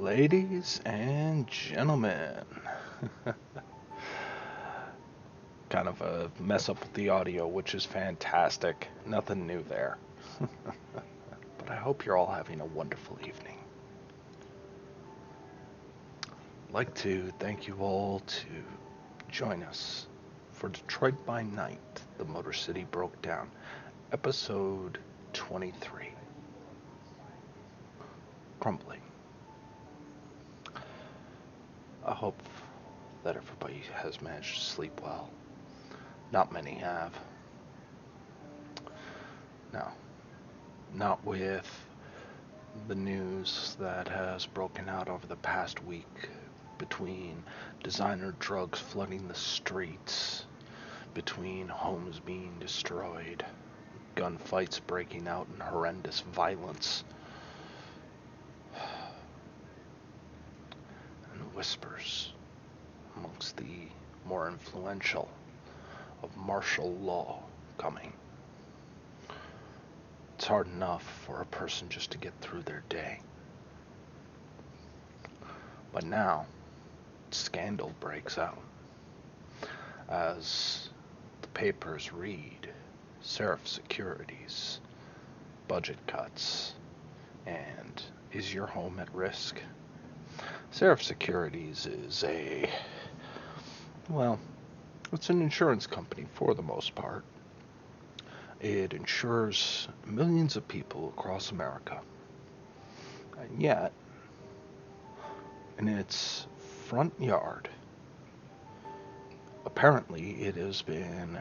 Ladies and gentlemen, kind of a mess up with the audio, which is fantastic. Nothing new there. But I hope you're all having a wonderful evening. I'd like to thank you all to join us for Detroit by Night, The Motor City Broke Down, episode 23, Crumbling. I hope that everybody has managed to sleep well. Not many have. No, not with the news that has broken out over the past week between designer drugs flooding the streets, between homes being destroyed, gunfights breaking out in horrendous violence, and whispers amongst the more influential of martial law coming. It's hard enough for a person just to get through their day. But now, scandal breaks out. As the papers read, Seraph Securities, budget cuts, and is your home at risk? Seraph Securities is it's an insurance company for the most part. It insures millions of people across America. And yet, in its front yard, apparently it has been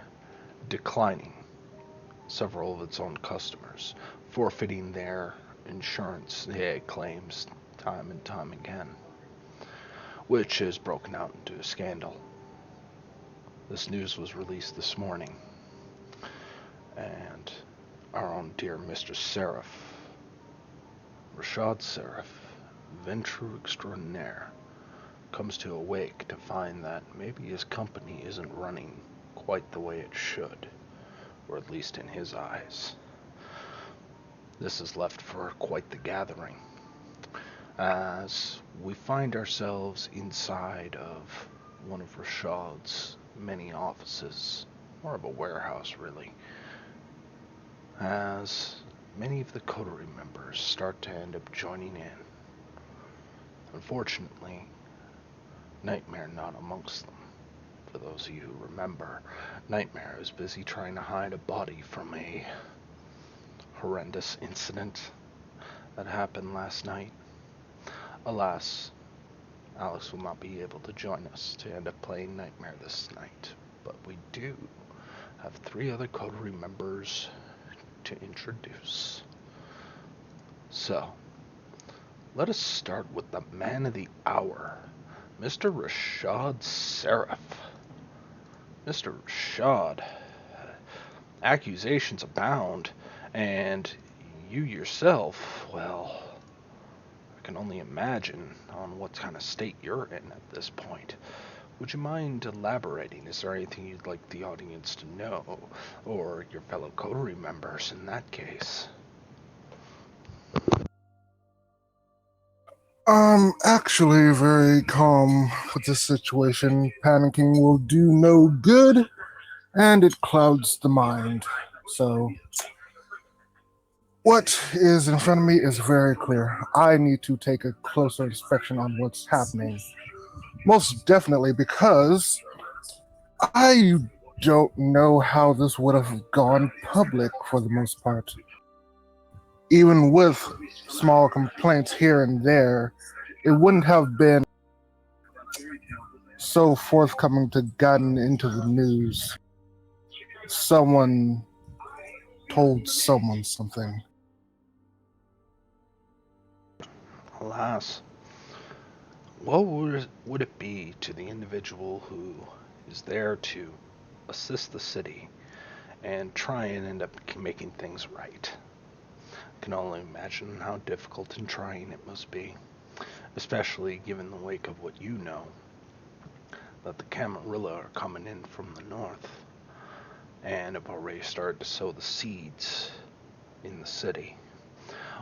declining several of its own customers, forfeiting their insurance claims time and time again, which has broken out into a scandal. This news was released this morning, and our own dear Mr. Seraph, Rashad Seraph, venture extraordinaire, comes to awake to find that maybe his company isn't running quite the way it should, or at least in his eyes. This has left for quite the gathering, as we find ourselves inside of one of Rashad's many offices, more of a warehouse really, as many of the coterie members start to end up joining in. Unfortunately, Nightmare not amongst them. For those of you who remember, Nightmare is busy trying to hide a body from a horrendous incident that happened last night. Alas, Alex will not be able to join us to end up playing Nightmare this night, but we do have 3 other coterie members to introduce. So, let us start with the man of the hour, Mr. Rashad Seraph. Mr. Rashad, accusations abound, and you yourself, well, I can only imagine on what kind of state you're in at this point. Would you mind elaborating? Is there anything you'd like the audience to know, or your fellow coterie members in that case? Actually very calm with this situation. Panicking will do no good, and it clouds the mind. So, what is in front of me is very clear. I need to take a closer inspection on what's happening. Most definitely because I don't know how this would have gone public for the most part. Even with small complaints here and there, it wouldn't have been so forthcoming to gotten into the news. Someone told someone something. Alas, what would it be to the individual who is there to assist the city and try and end up making things right? I can only imagine how difficult and trying it must be, especially given the wake of what you know, that the Camarilla are coming in from the north and have already started to sow the seeds in the city,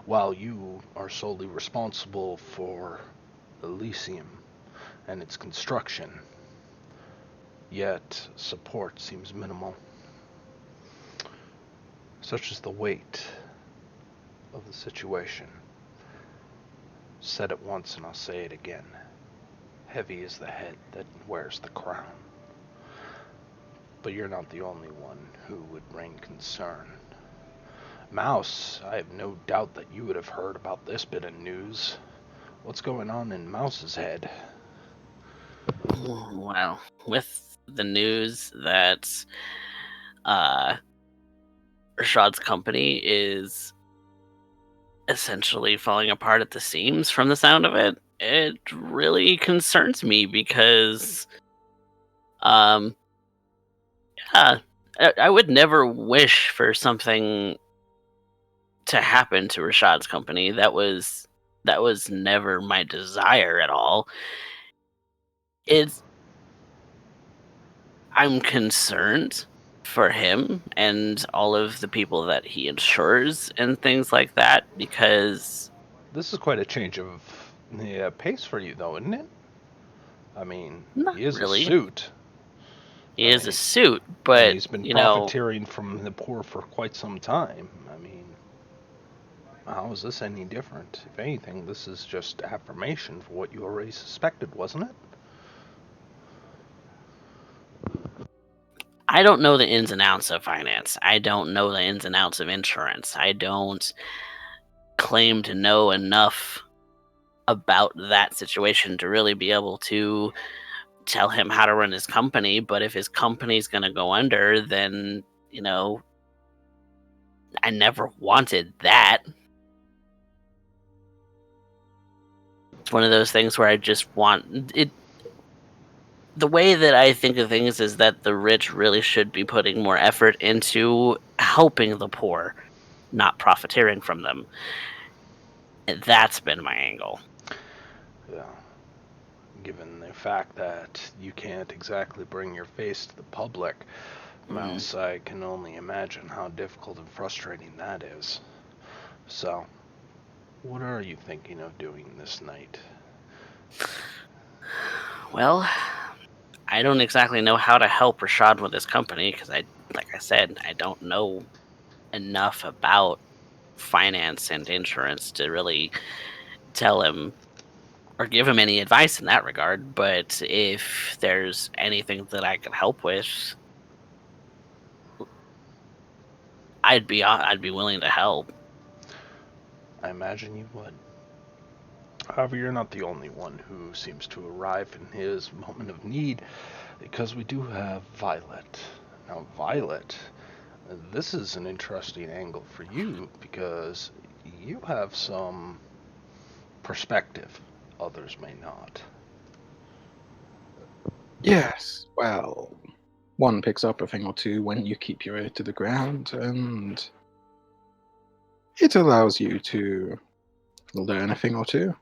while you are solely responsible for Elysium and its construction, yet support seems minimal. Such is the weight of the situation. Said it once and I'll say it again. Heavy is the head that wears the crown. But you're not the only one who would reign concern. Mouse, I have no doubt that you would have heard about this bit of news. What's going on in Mouse's head? Well, with the news that uh, Rashad's company is essentially falling apart at the seams from the sound of it, it really concerns me because, um, yeah, I would never wish for something to happen to Rashad's company. That was never my desire at all. It's I'm concerned for him and all of the people that he insures and things like that because This is quite a change of pace for you, though, isn't it? I mean, not he is a really. suit. He I is a mean, suit, and but he's been profiteering from the poor for quite some time. I mean, how is this any different? If anything, this is just affirmation for what you already suspected, wasn't it? I don't know the ins and outs of finance. I don't know the ins and outs of insurance. I don't claim to know enough about that situation to really be able to tell him how to run his company. But if his company's going to go under, then, I never wanted that. It's one of those things where I just want it. The way that I think of things is that the rich really should be putting more effort into helping the poor, not profiteering from them. And that's been my angle. Yeah. Given the fact that you can't exactly bring your face to the public, Mm. Mouse, I can only imagine how difficult and frustrating that is. So, what are you thinking of doing this night? Well, I don't exactly know how to help Rashad with his company because like I said, I don't know enough about finance and insurance to really tell him or give him any advice in that regard. But if there's anything that I can help with, I'd be willing to help. I imagine you would. However, you're not the only one who seems to arrive in his moment of need, because we do have Violet. Now, Violet, this is an interesting angle for you because you have some perspective others may not. Yes, well, one picks up a thing or two when you keep your ear to the ground, and it allows you to learn a thing or two.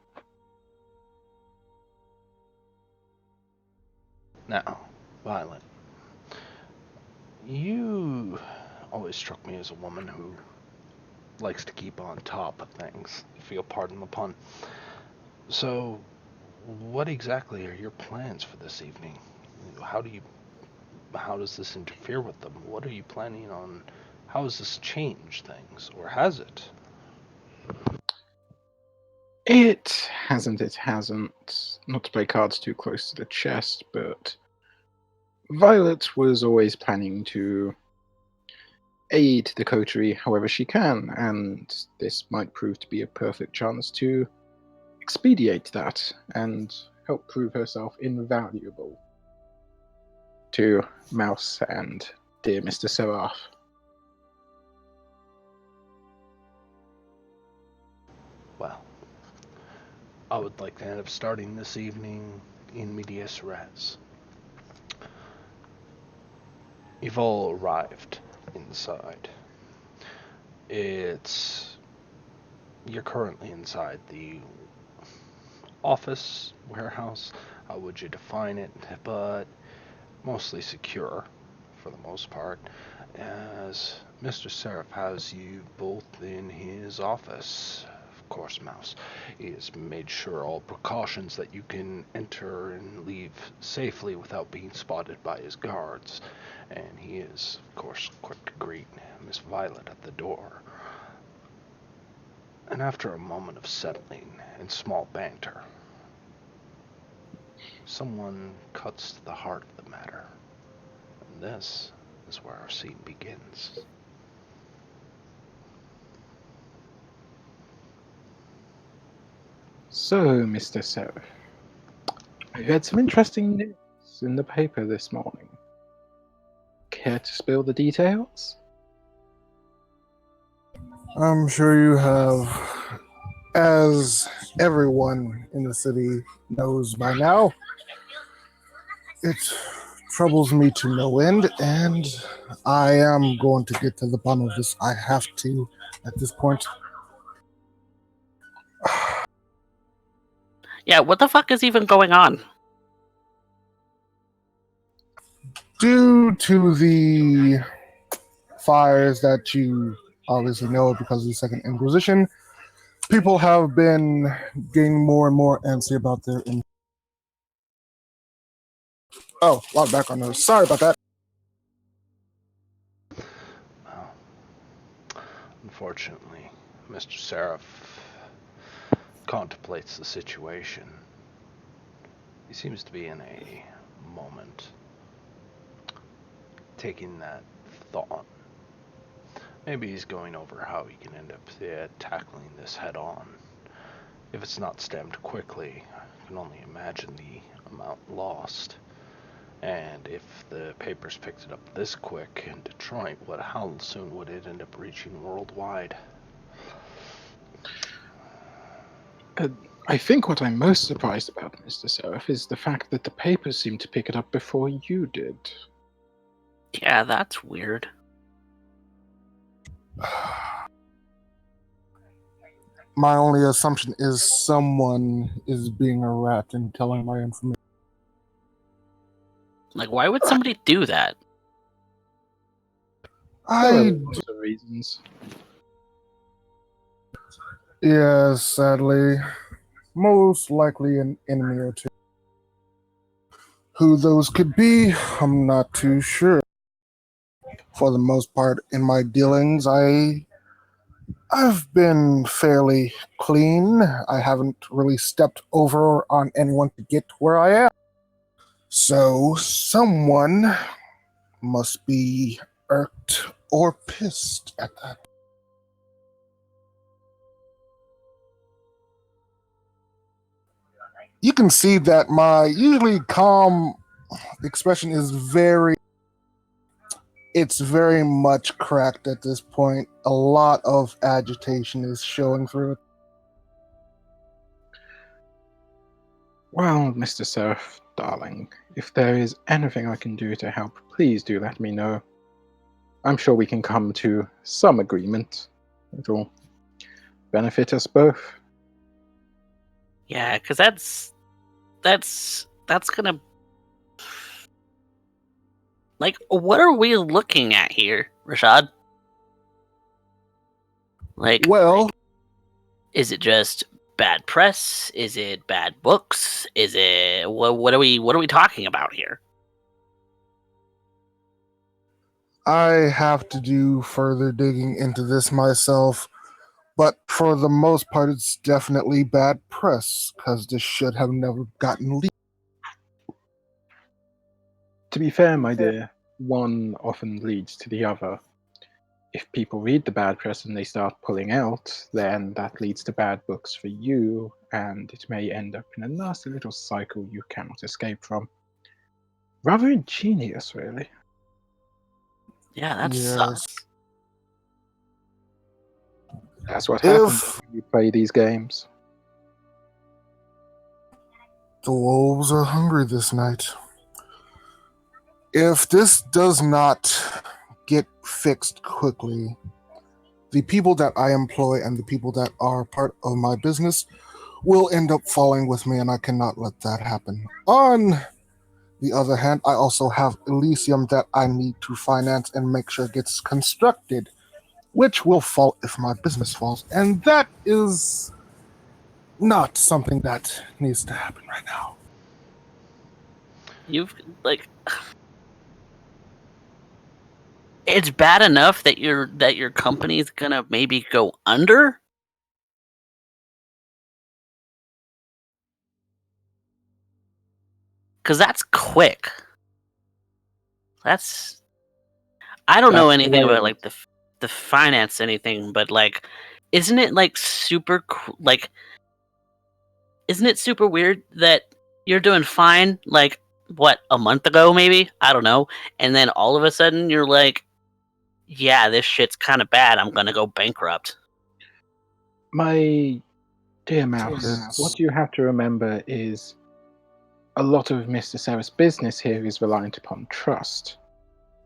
Now, Violet, you always struck me as a woman who likes to keep on top of things, if you'll pardon the pun. So, what exactly are your plans for this evening? How do you how does this interfere with them? What are you planning on? How has this changed things, or has it? It hasn't. Not to play cards too close to the chest, but Violet was always planning to aid the coterie however she can, and this might prove to be a perfect chance to expedite that and help prove herself invaluable to Mouse and dear Mr. Seraph. Well, I would like to end up starting this evening in medias res. You've all arrived inside. It's You're currently inside the office warehouse. How would you define it? But mostly secure for the most part, as Mr. Seraph has you both in his office. Of of course, Mouse. He has made sure all precautions that you can enter and leave safely without being spotted by his guards. And he is, of course, quick to greet Miss Violet at the door. And after a moment of settling and small banter, someone cuts to the heart of the matter. And this is where our scene begins. So, Mr. Seraph, I had some interesting news in the paper this morning. Care to spill the details? I'm sure you have, as everyone in the city knows by now. It troubles me to no end, and I am going to get to the bottom of this. I have to at this point. Yeah, what the fuck is even going on? Due to the fires that you obviously know because of the Second Inquisition, people have been getting more and more antsy about their. Oh, a lot of background noise. Sorry about that. Well, unfortunately, Mr. Seraph contemplates the situation. He seems to be in a moment, taking that thought. Maybe he's going over how he can end up tackling this head on. If it's not stemmed quickly, I can only imagine the amount lost. And if the papers picked it up this quick in Detroit, how soon would it end up reaching worldwide? I think what I'm most surprised about, Mr. Seraph, is the fact that the papers seem to pick it up before you did. Yeah, that's weird. My only assumption is someone is being a rat and telling my information. Like, why would somebody do that? There are I lots of reasons. Yes, sadly, most likely an enemy or two. Who those could be, I'm not too sure. For the most part, in my dealings, I've been fairly clean. I haven't really stepped over on anyone to get to where I am. So someone must be irked or pissed at that. You can see that my usually calm expression is it's very much cracked at this point. A lot of agitation is showing through it. Well, Mr. Seraph, darling, if there is anything I can do to help, please do let me know. I'm sure we can come to some agreement. It'll benefit us both. Yeah, because that's gonna, like, what are we looking at here, Rashad? Like, Well, is it just bad press? Is it bad books? Is it what are we talking about here? I have to do further digging into this myself, but for the most part, it's definitely bad press because this should have never gotten leaked. To be fair, my dear, one often leads to the other. If people read the bad press and they start pulling out, then that leads to bad books for you, and it may end up in a nasty little cycle you cannot escape from. Rather ingenious, really. Yeah, that Yes. sucks. That's what happens If when you play these games. the wolves are hungry this night, if this does not get fixed quickly, the people that I employ and the people that are part of my business will end up falling with me, and I cannot let that happen. On the other hand, I also have Elysium that I need to finance and make sure gets constructed, which will fall if my business falls. And that is not something that needs to happen right now. You've like it's bad enough that your company's gonna maybe go under. Because that's quick. That's I don't know That's the anything way about it like is. the finance anything, but like, isn't it like like, isn't it super weird that you're doing fine like what a month ago maybe, I don't know, and then all of a sudden you're like, yeah, this shit's kind of bad. I'm gonna go bankrupt. My dear Mouse, what you have to remember is a lot of Mr. Sarah's business here is reliant upon trust.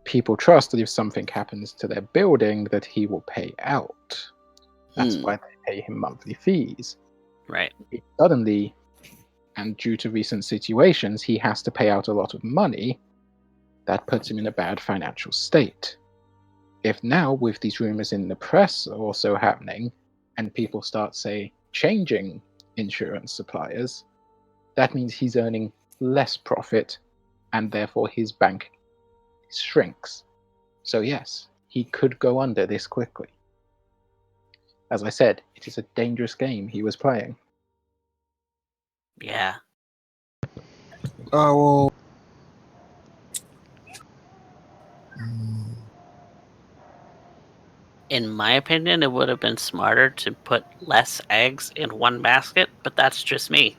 People trust that if something happens to their building, that he will pay out. That's why they pay him monthly fees. Right. If suddenly, and due to recent situations, he has to pay out a lot of money, that puts him in a bad financial state. If now, with these rumors in the press also happening, and people start, say, changing insurance suppliers, that means he's earning less profit, and therefore his bank shrinks. So yes, he could go under this quickly. As I said, it is a dangerous game he was playing. Yeah. I will. In my opinion, it would have been smarter to put less eggs in one basket, but that's just me.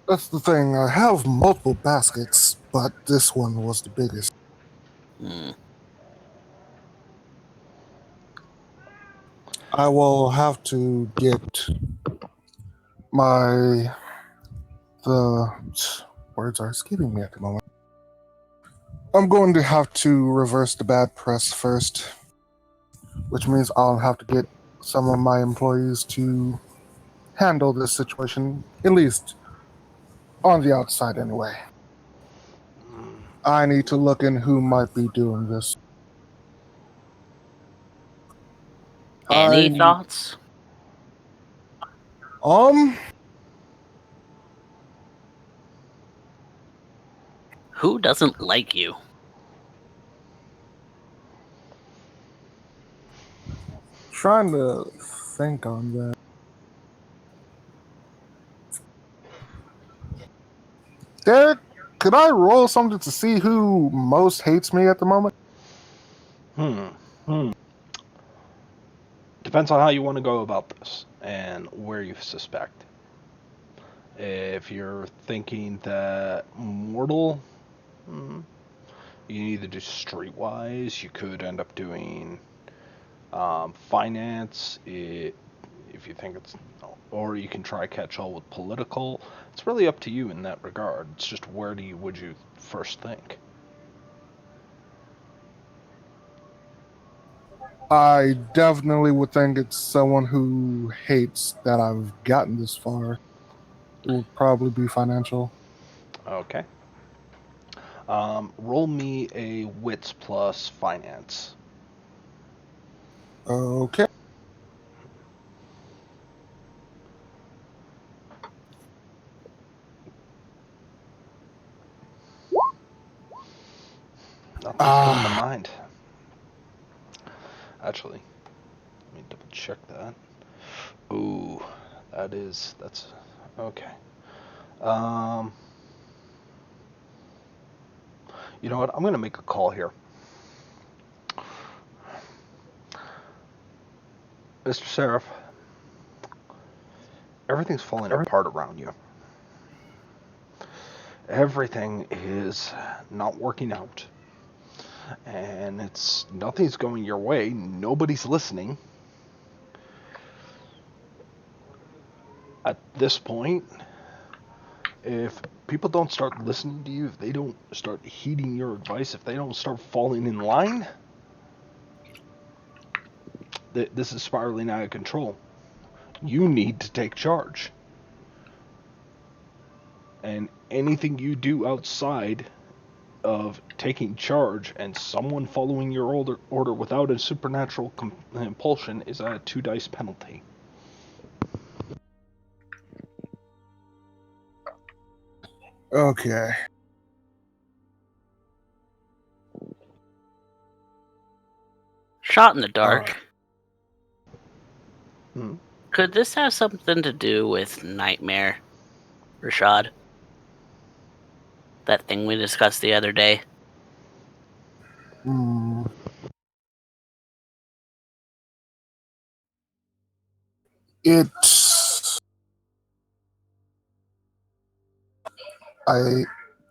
That's the thing. I have multiple baskets, but this one was the biggest. Hmm. I will have to get my the words are escaping me at the moment. I'm going to have to reverse the bad press first, which means I'll have to get some of my employees to handle this situation, at least on the outside anyway. I need to look in who might be doing this. Any I thoughts? um Who doesn't like you? trying to think on that. Derek, could I roll something to see who most hates me at the moment? Hmm. Depends on how you want to go about this and where you suspect. If you're thinking that mortal, hmm, you can either do streetwise. You could end up doing finance. If you think it's, or you can try catch all with political. It's really up to you in that regard. It's just where would you first think? I definitely would think it's someone who hates that I've gotten this far. It would probably be financial. Okay. Roll me a wits plus finance. Okay. Nothing's coming to Ah, mind. Actually, let me double check that. Ooh, that's okay. Um, you know what? I'm gonna make a call here, Mr. Seraph. Everything's falling apart around you. Everything is not working out, and nothing's going your way. Nobody's listening. At this point, if people don't start listening to you, if they don't start heeding your advice, if they don't start falling in line, this is spiraling out of control. You need to take charge. And anything you do outside of taking charge and someone following your order without a supernatural compulsion is a 2 dice penalty. Okay. Shot in the dark. Hmm. Could this have something to do with Nightmare, Rashad? That thing we discussed the other day? Hmm. I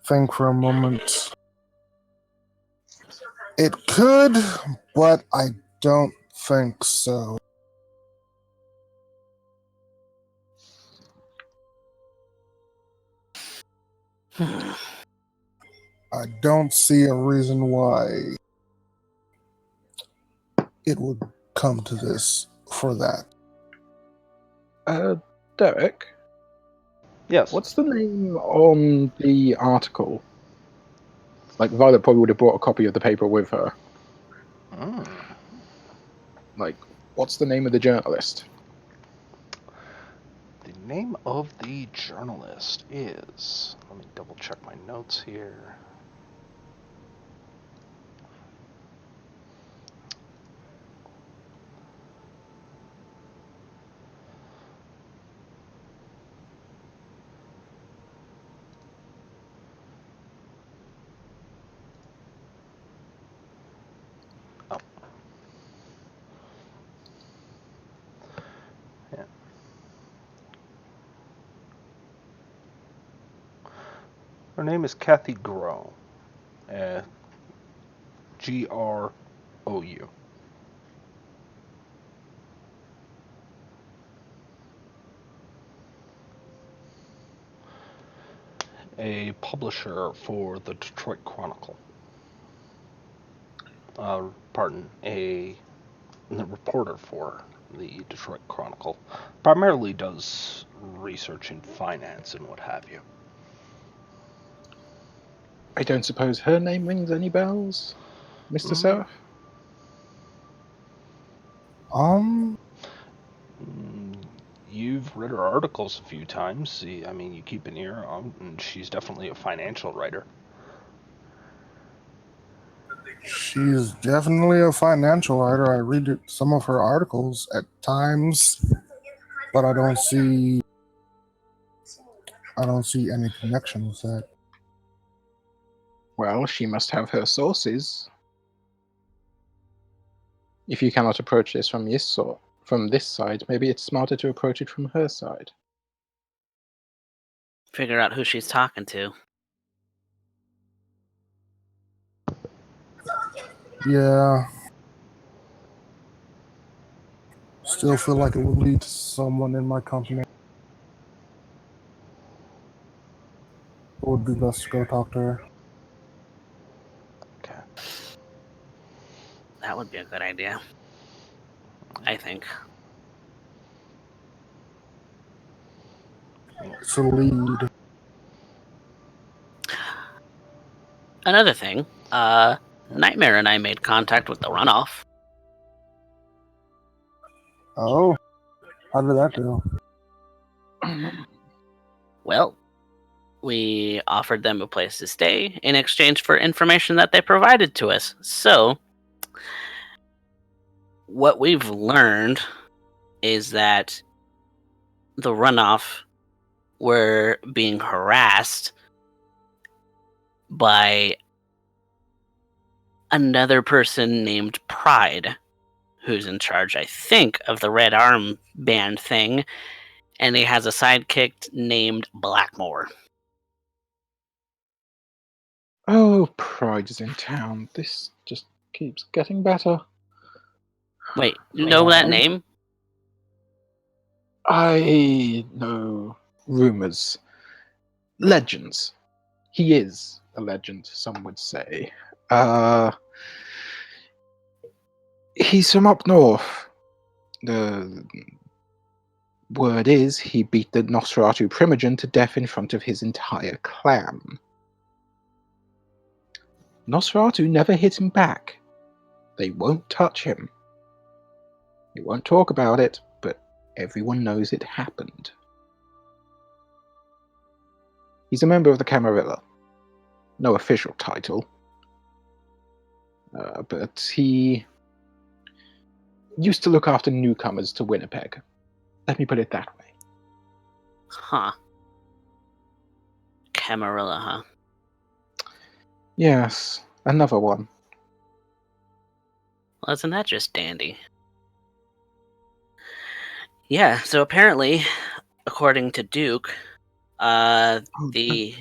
think for a moment. It could, but I don't think so. I don't see a reason why it would come to this for that. Derek, Yes. what's the name on the article? Like, Violet probably would have brought a copy of the paper with her. Mm. Like, what's the name of the journalist? The name of the journalist is... Let me double check my notes here. Oh. Yeah. Her name is Kathy Grow. Grou. A publisher for the Detroit Chronicle. A reporter for the Detroit Chronicle. Primarily does research in finance and what have you. I don't suppose her name rings any bells, Mr. Seraph? You've read her articles a few times. I mean, you keep an ear on, and she's definitely a financial writer. She's definitely a financial writer. I read some of her articles at times, but I don't see any connection with that. Well, she must have her sources. If you cannot approach this from this side, maybe it's smarter to approach it from her side. Figure out who she's talking to. Yeah. Still feel like it would lead to someone in my company. It would be best to go talk to her. Okay. That would be a good idea, I think. It's a lead. Another thing, Nightmare and I made contact with the runoff. Oh, how did that go? Well, we offered them a place to stay in exchange for information that they provided to us. So, what we've learned is that the runoff were being harassed by another person named Pride, who's in charge, I think, of the Red Arm Band thing, and he has a sidekick named Blackmore. Oh, Pride is in town. This just keeps getting better. Wait, you know that name? I know rumors. Legends. He is a legend, some would say. He's from up north. The word is he beat the Nosferatu Primogen to death in front of his entire clan. Nosferatu never hit him back. They won't touch him. They won't talk about it, but everyone knows it happened. He's a member of the Camarilla. No official title. But he used to look after newcomers to Winnipeg. Let me put it that way. Huh. Camarilla, huh? Yes, another one. Well, isn't that just dandy? Yeah, so apparently, according to Duke, the...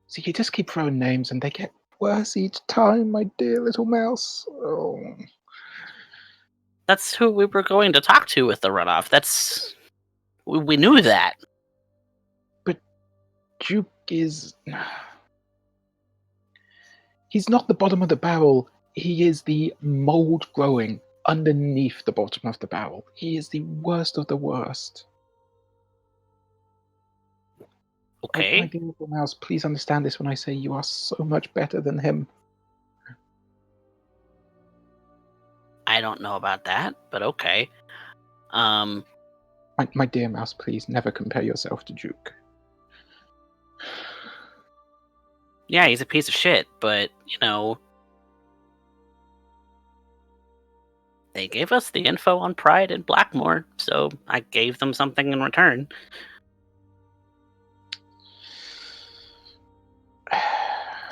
See, you just keep throwing names and they get worse each time, my dear little mouse. Oh. That's who we were going to talk to with the runoff. That's... We knew that. But Duke is... He's not the bottom of the barrel. He is the mold growing underneath the bottom of the barrel. He is the worst of the worst. Okay. My dear little mouse, please understand this when I say you are so much better than him. I don't know about that, but okay. My dear mouse, please never compare yourself to Duke. Yeah, he's a piece of shit, but, you know... They gave us the info on Pride and Blackmore, so I gave them something in return.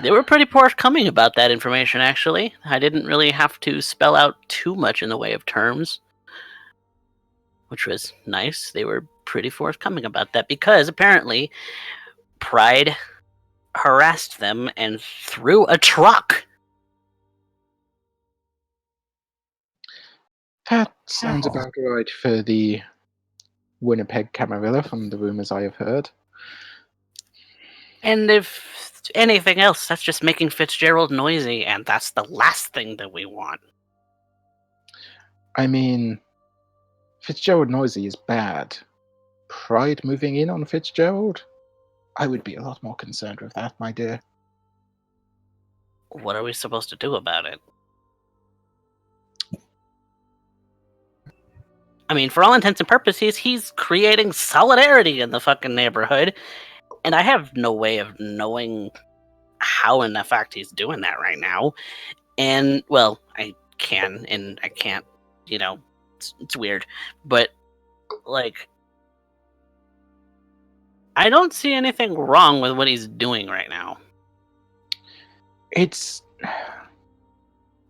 They were pretty forthcoming about that information, actually. I didn't really have to spell out too much in the way of terms, which was nice. They were pretty forthcoming about that because apparently Pride harassed them and threw a truck. That sounds about right for the Winnipeg Camarilla from the rumors I have heard. And if anything else, that's just making Fitzgerald noisy, and that's the last thing that we want. I mean, Fitzgerald noisy is bad. Pride moving in on Fitzgerald? I would be a lot more concerned with that, my dear. What are we supposed to do about it? I mean, for all intents and purposes, he's creating solidarity in the fucking neighborhood, and I have no way of knowing how in fact he's doing that right now. And, well, I can, and I can't, you know, it's weird. But, like, I don't see anything wrong with what he's doing right now. It's...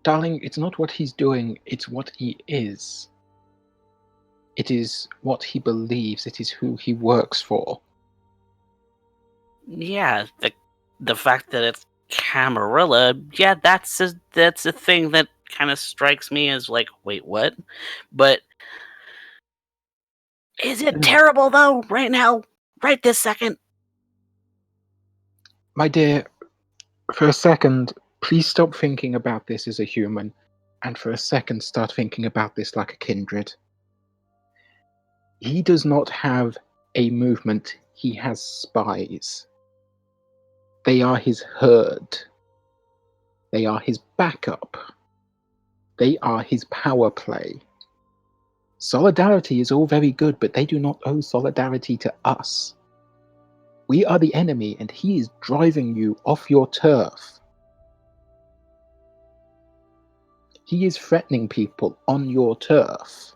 Darling, it's not what he's doing, it's what he is. It is what he believes, it is who he works for. Yeah, the fact that it's Camarilla, yeah, that's a thing that kind of strikes me as like, wait, what? But is it terrible though, right now, right this second? My dear, for a second, please stop thinking about this as a human, and for a second start thinking about this like a kindred. He does not have a movement, he has spies. They are his herd. They are his backup. They are his power play. Solidarity is all very good, but they do not owe solidarity to us. We are the enemy, and he is driving you off your turf. He is threatening people on your turf.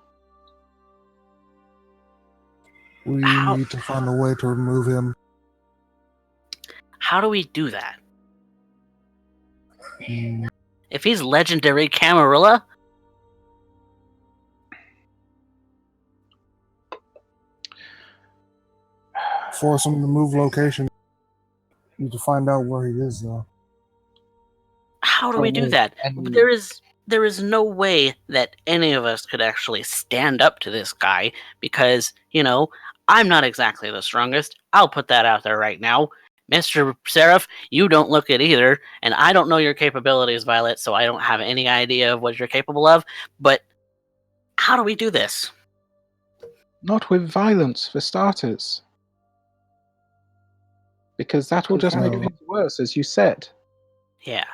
We How- need to find a way to remove him. How do we do that? Mm, If he's legendary Camarilla, Force him to move location. Need to find out where he is, though. how do we do that? There is no way that any of us could actually stand up to this guy because, you know, I'm not exactly the strongest. I'll put that out there right now. Mr. Seraph, you don't look it either, and I don't know your capabilities, Violet, so I don't have any idea of what you're capable of, but how do we do this? Not with violence, for starters. Because that will just make things worse, as you said. Yeah.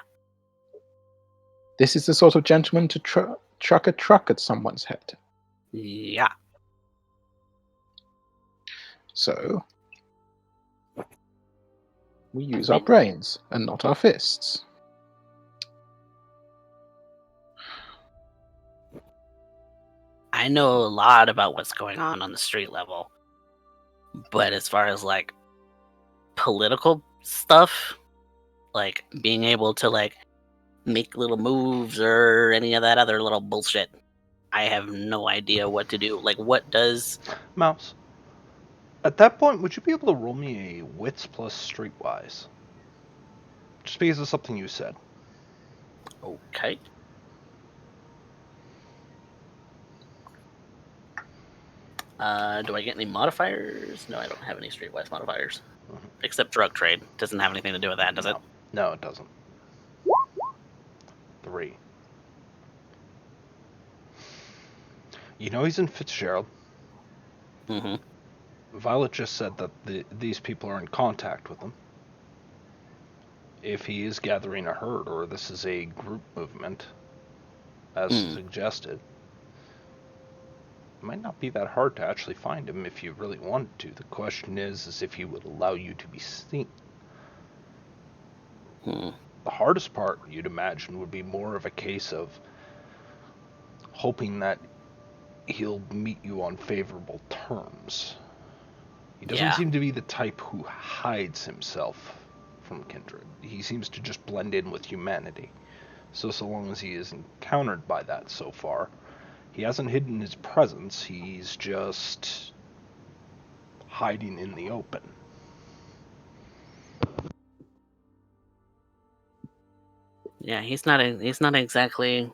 This is the sort of gentleman to chuck a truck at someone's head. Yeah. So, we use our brains and not our fists. I know a lot about what's going on the street level. But as far as like political stuff, like being able to like make little moves or any of that other little bullshit, I have no idea what to do. Like, what does... Mouse, at that point, would you be able to roll me a wits plus streetwise? Just because of something you said. Okay. Do I get any modifiers? No, I don't have any streetwise modifiers. Except drug trade. Doesn't have anything to do with that, does it? No, it doesn't. 3. You know he's in Fitzgerald. Mm-hmm. Violet just said that these people are in contact with him. If he is gathering a herd, or this is a group movement, as suggested, it might not be that hard to actually find him if you really wanted to. The question is if he would allow you to be seen. The hardest part, you'd imagine, would be more of a case of hoping that he'll meet you on favorable terms. He doesn't seem to be the type who hides himself from kindred. He seems to just blend in with humanity. So long as he is encountered by that so far, he hasn't hidden his presence, he's just hiding in the open. Yeah, he's not exactly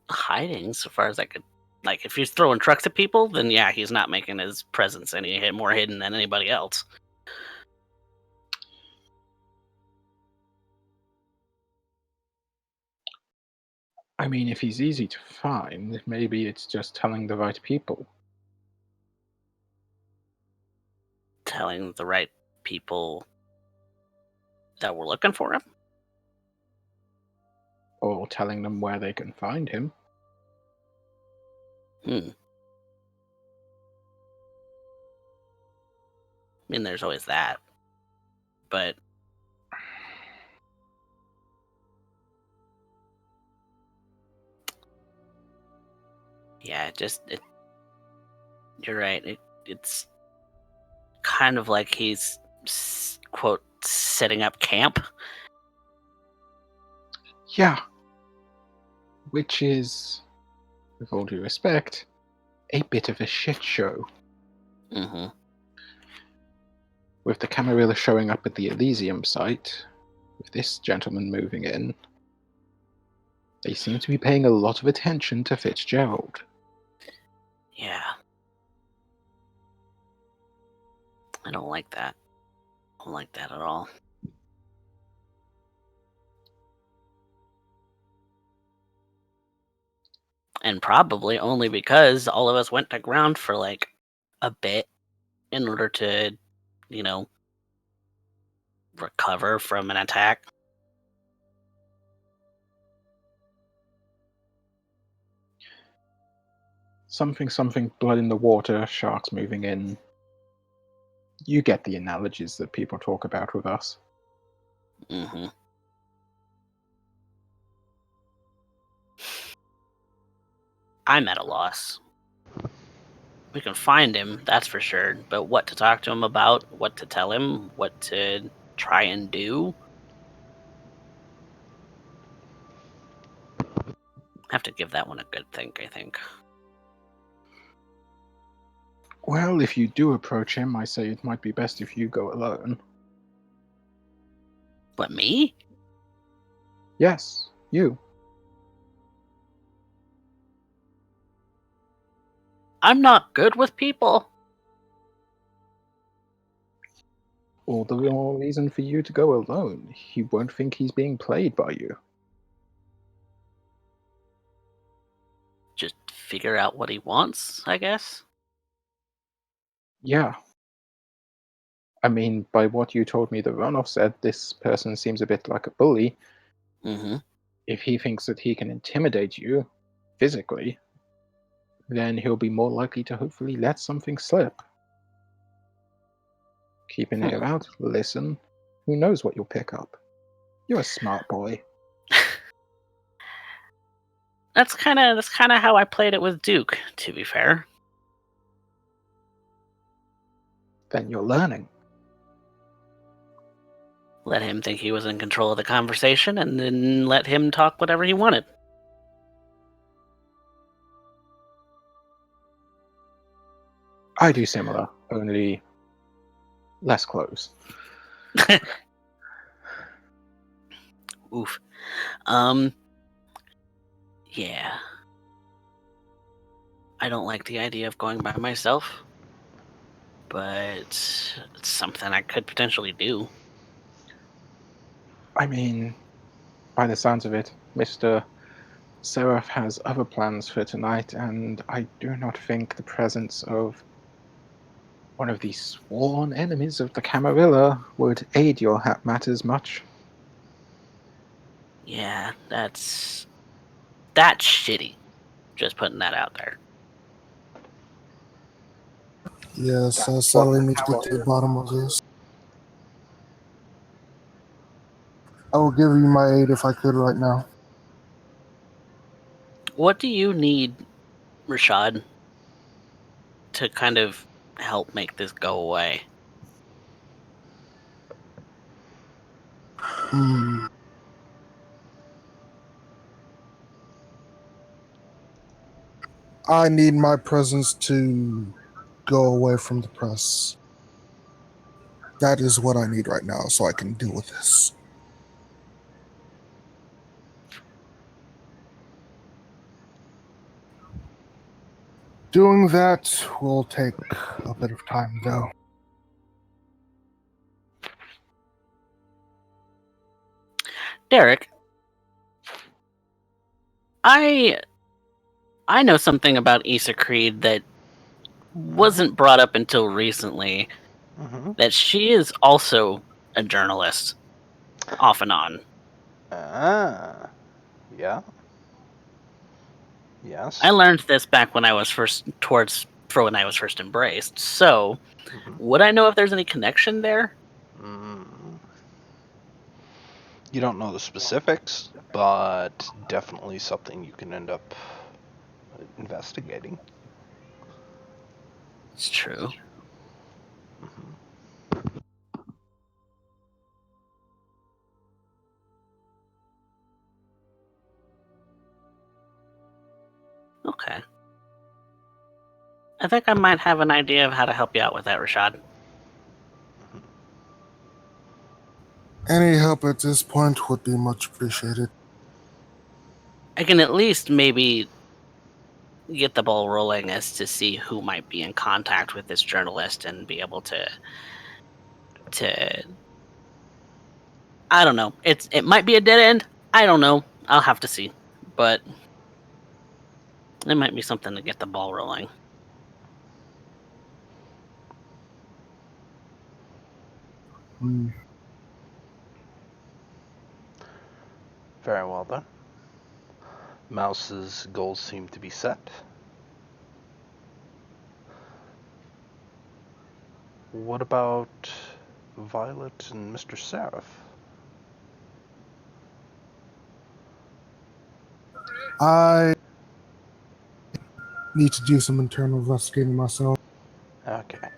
hiding so far as I could... Like, if he's throwing trucks at people, then yeah, he's not making his presence any more hidden than anybody else. I mean, if he's easy to find, maybe it's just telling the right people. Telling the right people that we're looking for him? Or telling them where they can find him. I mean, there's always that. But yeah, you're right. It's kind of like he's, quote, setting up camp. Yeah. Which is, with all due respect, a bit of a shit show. Mm-hmm. With the Camarilla showing up at the Elysium site, with this gentleman moving in, they seem to be paying a lot of attention to Fitzgerald. Yeah. I don't like that. I don't like that at all. And probably only because all of us went to ground for like a bit in order to, recover from an attack. Something, blood in the water, sharks moving in. You get the analogies that people talk about with us. Mm-hmm. I'm at a loss. We can find him, that's for sure. But what to talk to him about, what to tell him, what to try and do. Have to give that one a good think, I think. Well, if you do approach him, I say it might be best if you go alone. What, me? Yes, you. I'm not good with people. All the more reason for you to go alone. He won't think he's being played by you. Just figure out what he wants, I guess. Yeah. I mean, by what you told me the runoff said, this person seems a bit like a bully. Mm-hmm. If he thinks that he can intimidate you physically, then he'll be more likely to hopefully let something slip. Keep an ear out, listen. Who knows what you'll pick up? You're a smart boy. That's kind of how I played it with Duke, to be fair. Then you're learning. Let him think he was in control of the conversation, and then let him talk whatever he wanted. I do similar, only less close. Oof. Yeah. I don't like the idea of going by myself, but it's something I could potentially do. I mean, by the sounds of it, Mr. Seraph has other plans for tonight, and I do not think the presence of one of the sworn enemies of the Camarilla would aid your matters much. Yeah, that's shitty. Just putting that out there. Yes, I sadly need to get to the bottom of this. I will give you my aid if I could right now. What do you need, Rashad, to kind of help make this go away? Hmm. I need my presence to go away from the press. That is what I need right now so I can deal with this. Doing that will take a bit of time, though. Derek, I know something about Issa Creed that wasn't brought up until recently. Mm-hmm. That she is also a journalist, off and on. Ah. Yeah. Yes. I learned this back when I was first embraced. So, Mm-hmm. would I know if there's any connection there? Mm. You don't know the specifics, but definitely something you can end up investigating. It's true. Mm-hmm. Okay. I think I might have an idea of how to help you out with that, Rashad. Any help at this point would be much appreciated. I can at least maybe get the ball rolling as to see who might be in contact with this journalist and be able to I don't know. It might be a dead end. I don't know. I'll have to see. But it might be something to get the ball rolling. Hmm. Very well then. Mouse's goals seem to be set. What about Violet and Mr. Seraph? I need to do some internal investigating myself. Okay.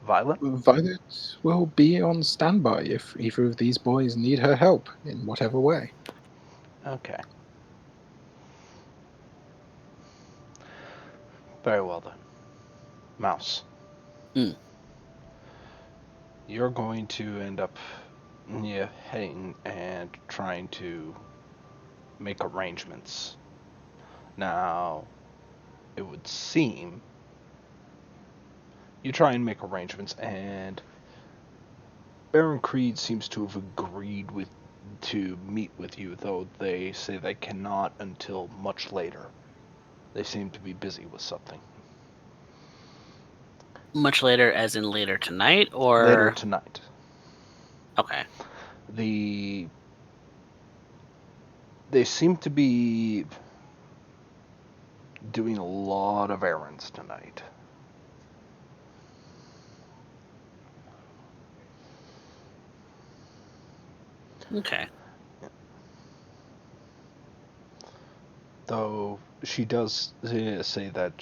Violet? Violet will be on standby if either of these boys need her help in whatever way. Okay. Very well then. Mouse. Mm. You're going to end up heading and trying to make arrangements. Now, it would seem you try and make arrangements, and Baron Creed seems to have agreed to meet with you, though they say they cannot until much later. They seem to be busy with something. Much later, as in later tonight, or Later tonight. Okay. They seem to be doing a lot of errands tonight. Okay. Though she does say that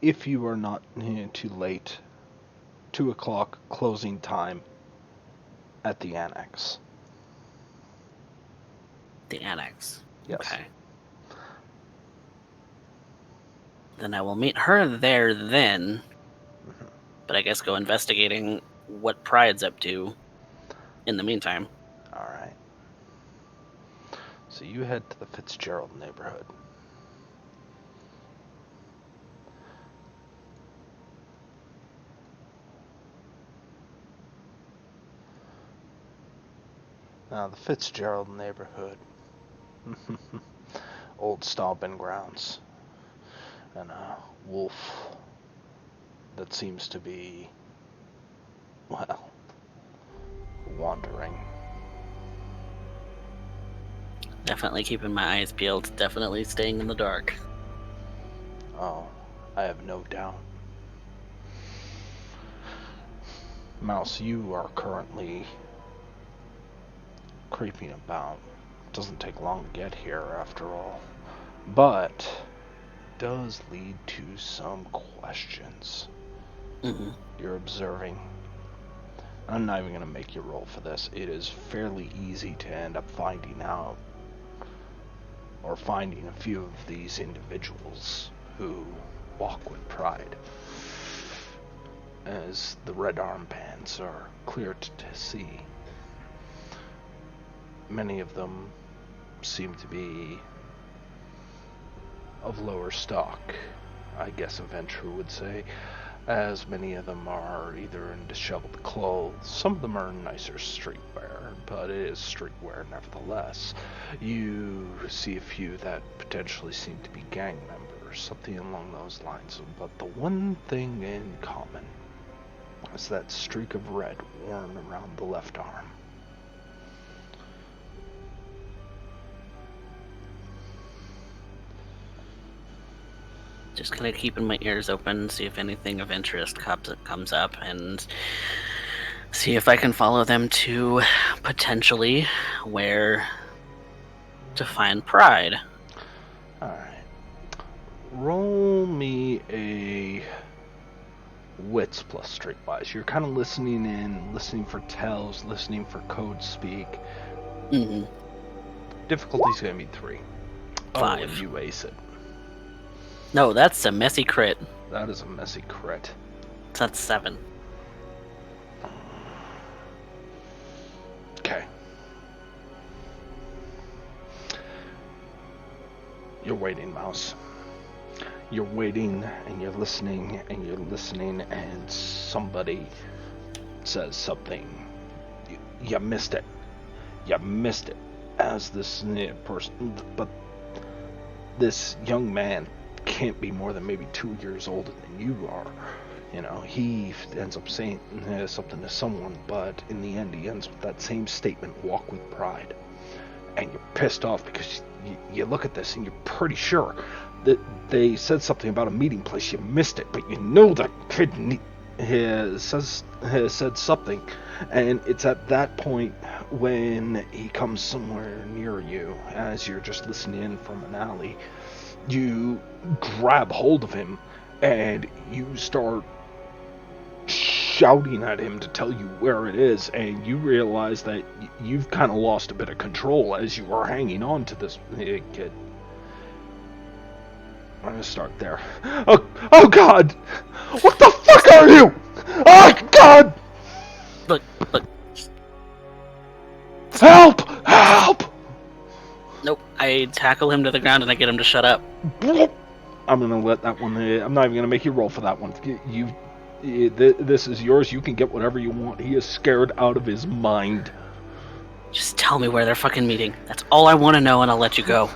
if you are not too late, 2 o'clock closing time at the annex. The annex. Yes. Okay. Then I will meet her there then. Mhm. But I guess go investigating what Pride's up to in the meantime. All right. So you head to the Fitzgerald neighborhood. Now, the Fitzgerald neighborhood. Old stomping grounds. And a wolf that seems to be, well, wandering. Definitely keeping my eyes peeled. Definitely staying in the dark. Oh, I have no doubt. Mouse, you are currently creeping about. Doesn't take long to get here, after all. But does lead to some questions. Mm-hmm. You're observing. I'm not even going to make you roll for this. It is fairly easy to end up finding out, or finding a few of these individuals who walk with pride, as the red armbands are clear to see. Many of them seem to be of lower stock, I guess a venture would say, as many of them are either in disheveled clothes. Some of them are in nicer streetwear, but it is streetwear nevertheless. You see a few that potentially seem to be gang members, something along those lines. But the one thing in common is that streak of red worn around the left arm. Just kind of keeping my ears open, see if anything of interest comes up, and see if I can follow them to potentially where to find Pride. Alright. Roll me a wits plus streetwise. You're kind of listening in, listening for tells, listening for code speak. Mm-hmm. Difficulty's gonna be 3. 5. Oh, and you ace it. No, that's a messy crit. That is a messy crit. That's 7. Okay. You're waiting, Mouse. You're waiting, and you're listening, and you're listening, and somebody says something. You missed it. You missed it. As this person, but this young man can't be more than maybe 2 years older than you are. You know, he ends up saying something to someone, but in the end he ends with that same statement, walk with pride. And you're pissed off because you look at this and you're pretty sure that they said something about a meeting place. You missed it, but you know that kid has said something. And it's at that point when he comes somewhere near you, as you're just listening in from an alley, you grab hold of him and you start shouting at him to tell you where it is, and you realize that you've kind of lost a bit of control as you are hanging on to this kid. I'm gonna start there. Oh God! What the fuck are you? Oh God! Look. Help! Help! Nope. I tackle him to the ground and I get him to shut up. I'm gonna let that one. I'm not even gonna make you roll for that one. This is yours. You can get whatever you want. He is scared out of his mind. Just tell me where they're fucking meeting. That's all I want to know, and I'll let you go.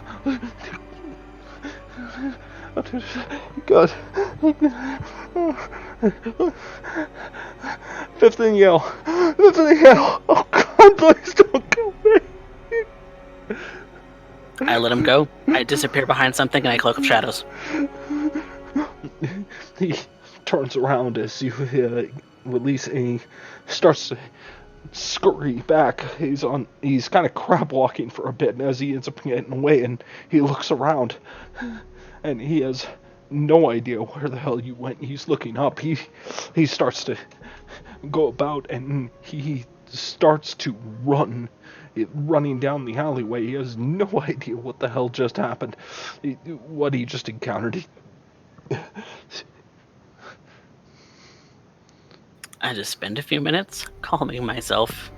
God, Fifth and Yale. Fifth and Yale. Oh God, please don't kill me. I let him go. I disappear behind something and I cloak of shadows. He turns around as you release, and he starts to scurry back. He's kind of crab walking for a bit, and as he ends up getting away, and he looks around, and he has no idea where the hell you went. He's looking up. He starts to go about, and he starts to running down the alleyway. He has no idea what the hell just happened, what he just encountered. I just spend a few minutes calming myself,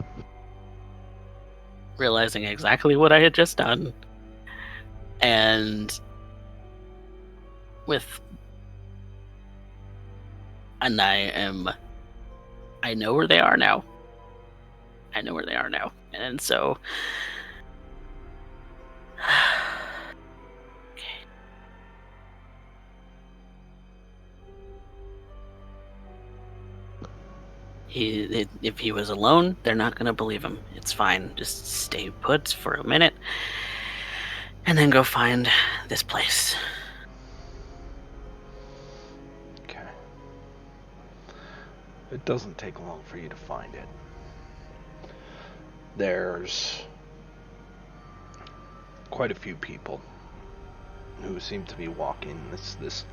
realizing exactly what I had just done, and I know where they are now. And so okay. If he was alone, they're not going to believe him. It's fine. Just stay put for a minute and then go find this place. Okay. It doesn't take long for you to find it. There's quite a few people who seem to be walking this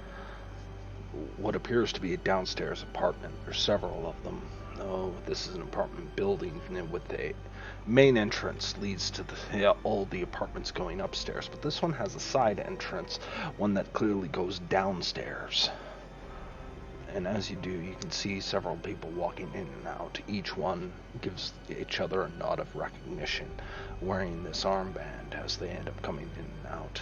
what appears to be a downstairs apartment. There's several of them. Oh, this is an apartment building with a main entrance leads to all the apartments going upstairs, but this one has a side entrance, one that clearly goes downstairs. And as you do, you can see several people walking in and out. Each one gives each other a nod of recognition, wearing this armband as they end up coming in and out.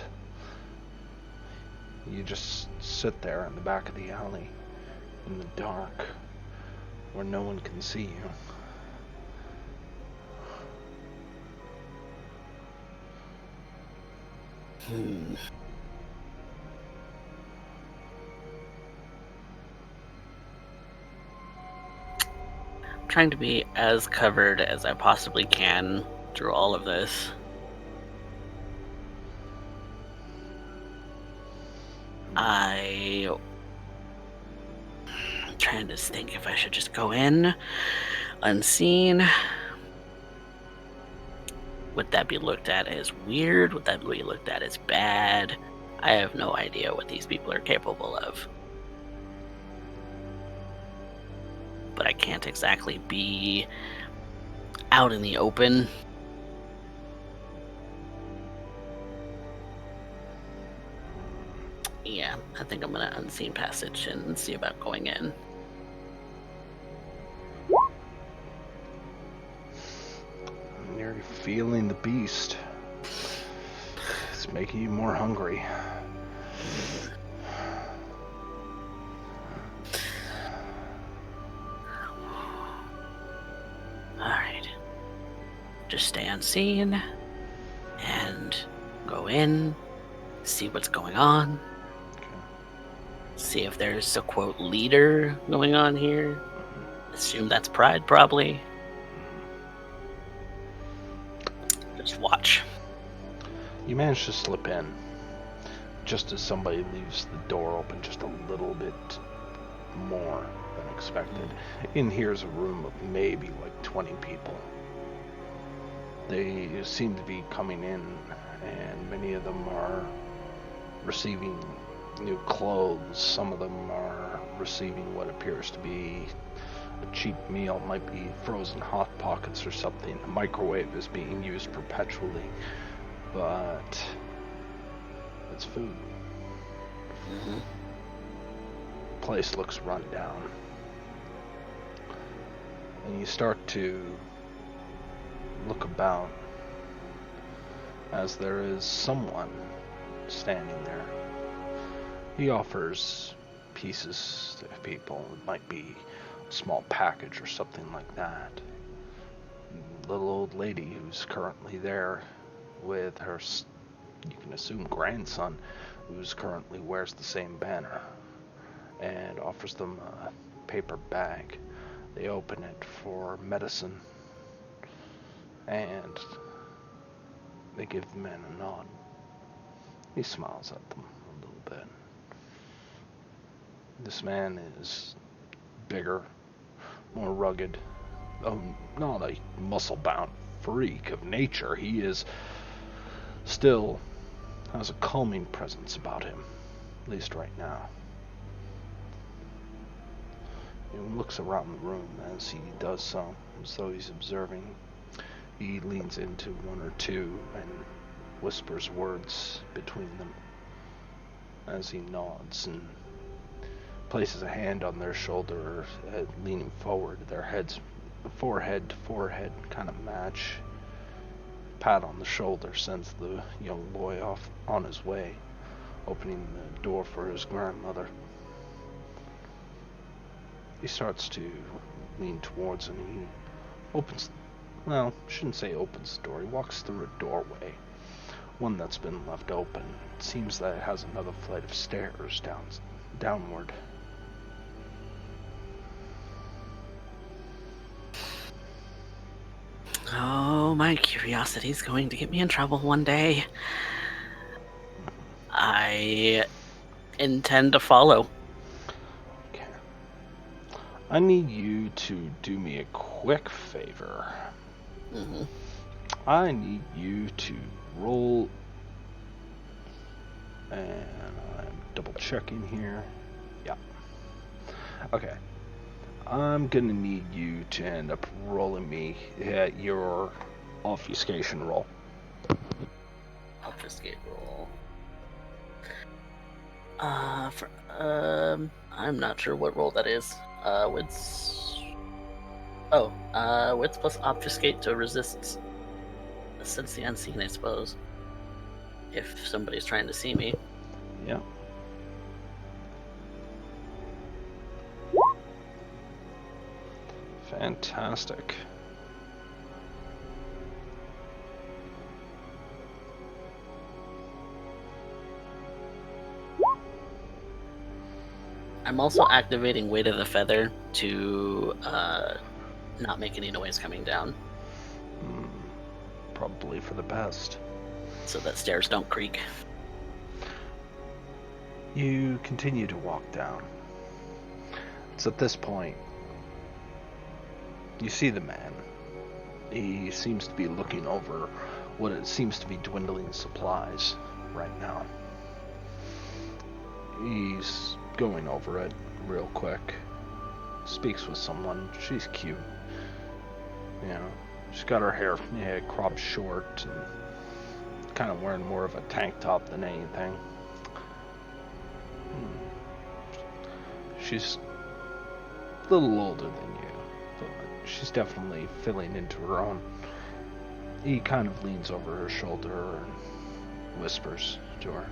You just sit there in the back of the alley, in the dark, where no one can see you. I'm trying to be as covered as I possibly can through all of this. I'm trying to think if I should just go in unseen. Would that be looked at as weird? Would that be looked at as bad? I have no idea what these people are capable of. But I can't exactly be out in the open. Yeah, I think I'm gonna unseen passage and see about going in. You're feeling the beast. It's making you more hungry. Alright. Just stay unseen and go in, see what's going on. See if there's a quote leader going on here. Assume that's Pride, probably. Just watch. You manage to slip in just as somebody leaves the door open just a little bit more than expected. In here's a room of maybe like 20 people. They seem to be coming in, and many of them are receiving new clothes. Some of them are receiving what appears to be a cheap meal. It might be frozen Hot Pockets or something. A microwave is being used perpetually, but it's food. Mm-hmm. Place looks run down, and you start to look about as there is someone standing there. He offers pieces to people. It might be a small package or something like that. Little old lady who's currently there with her, you can assume, grandson, who's currently wears the same banner. and offers them a paper bag. They open it for medicine, and they give the man a nod. He smiles at them a little bit. This man is bigger, more rugged, though not a muscle-bound freak of nature. He is still has a calming presence about him, at least right now. He looks around the room as he does so, as though he's observing. He leans into one or two and whispers words between them as he nods and places a hand on their shoulder, leaning forward. Their heads, forehead to forehead, kind of match. Pat on the shoulder sends the young boy off on his way, opening the door for his grandmother. He starts to lean towards and he opens, well, shouldn't say opens the door. He walks through a doorway, one that's been left open. It seems that it has another flight of stairs downward. Oh, my curiosity's going to get me in trouble one day. I intend to follow. Okay. I need you to do me a quick favor. Mm-hmm. I need you to roll, and I'm double checking here. Yeah. Okay. I'm gonna need you to end up rolling me your obfuscation roll. Obfuscate roll. I'm not sure what roll that is. Wits plus obfuscate to resist sense the unseen, I suppose. If somebody's trying to see me. Yeah. Fantastic. I'm also activating Weight of the Feather to not make any noise coming down. Probably for the best. So that stairs don't creak. You continue to walk down. It's at this point you see the man. He seems to be looking over what it seems to be dwindling supplies right now. He's going over it real quick. Speaks with someone. She's cute. You know, she's got her hair cropped short and kind of wearing more of a tank top than anything. She's a little older than you, but she's definitely filling into her own. He kind of leans over her shoulder and whispers to her.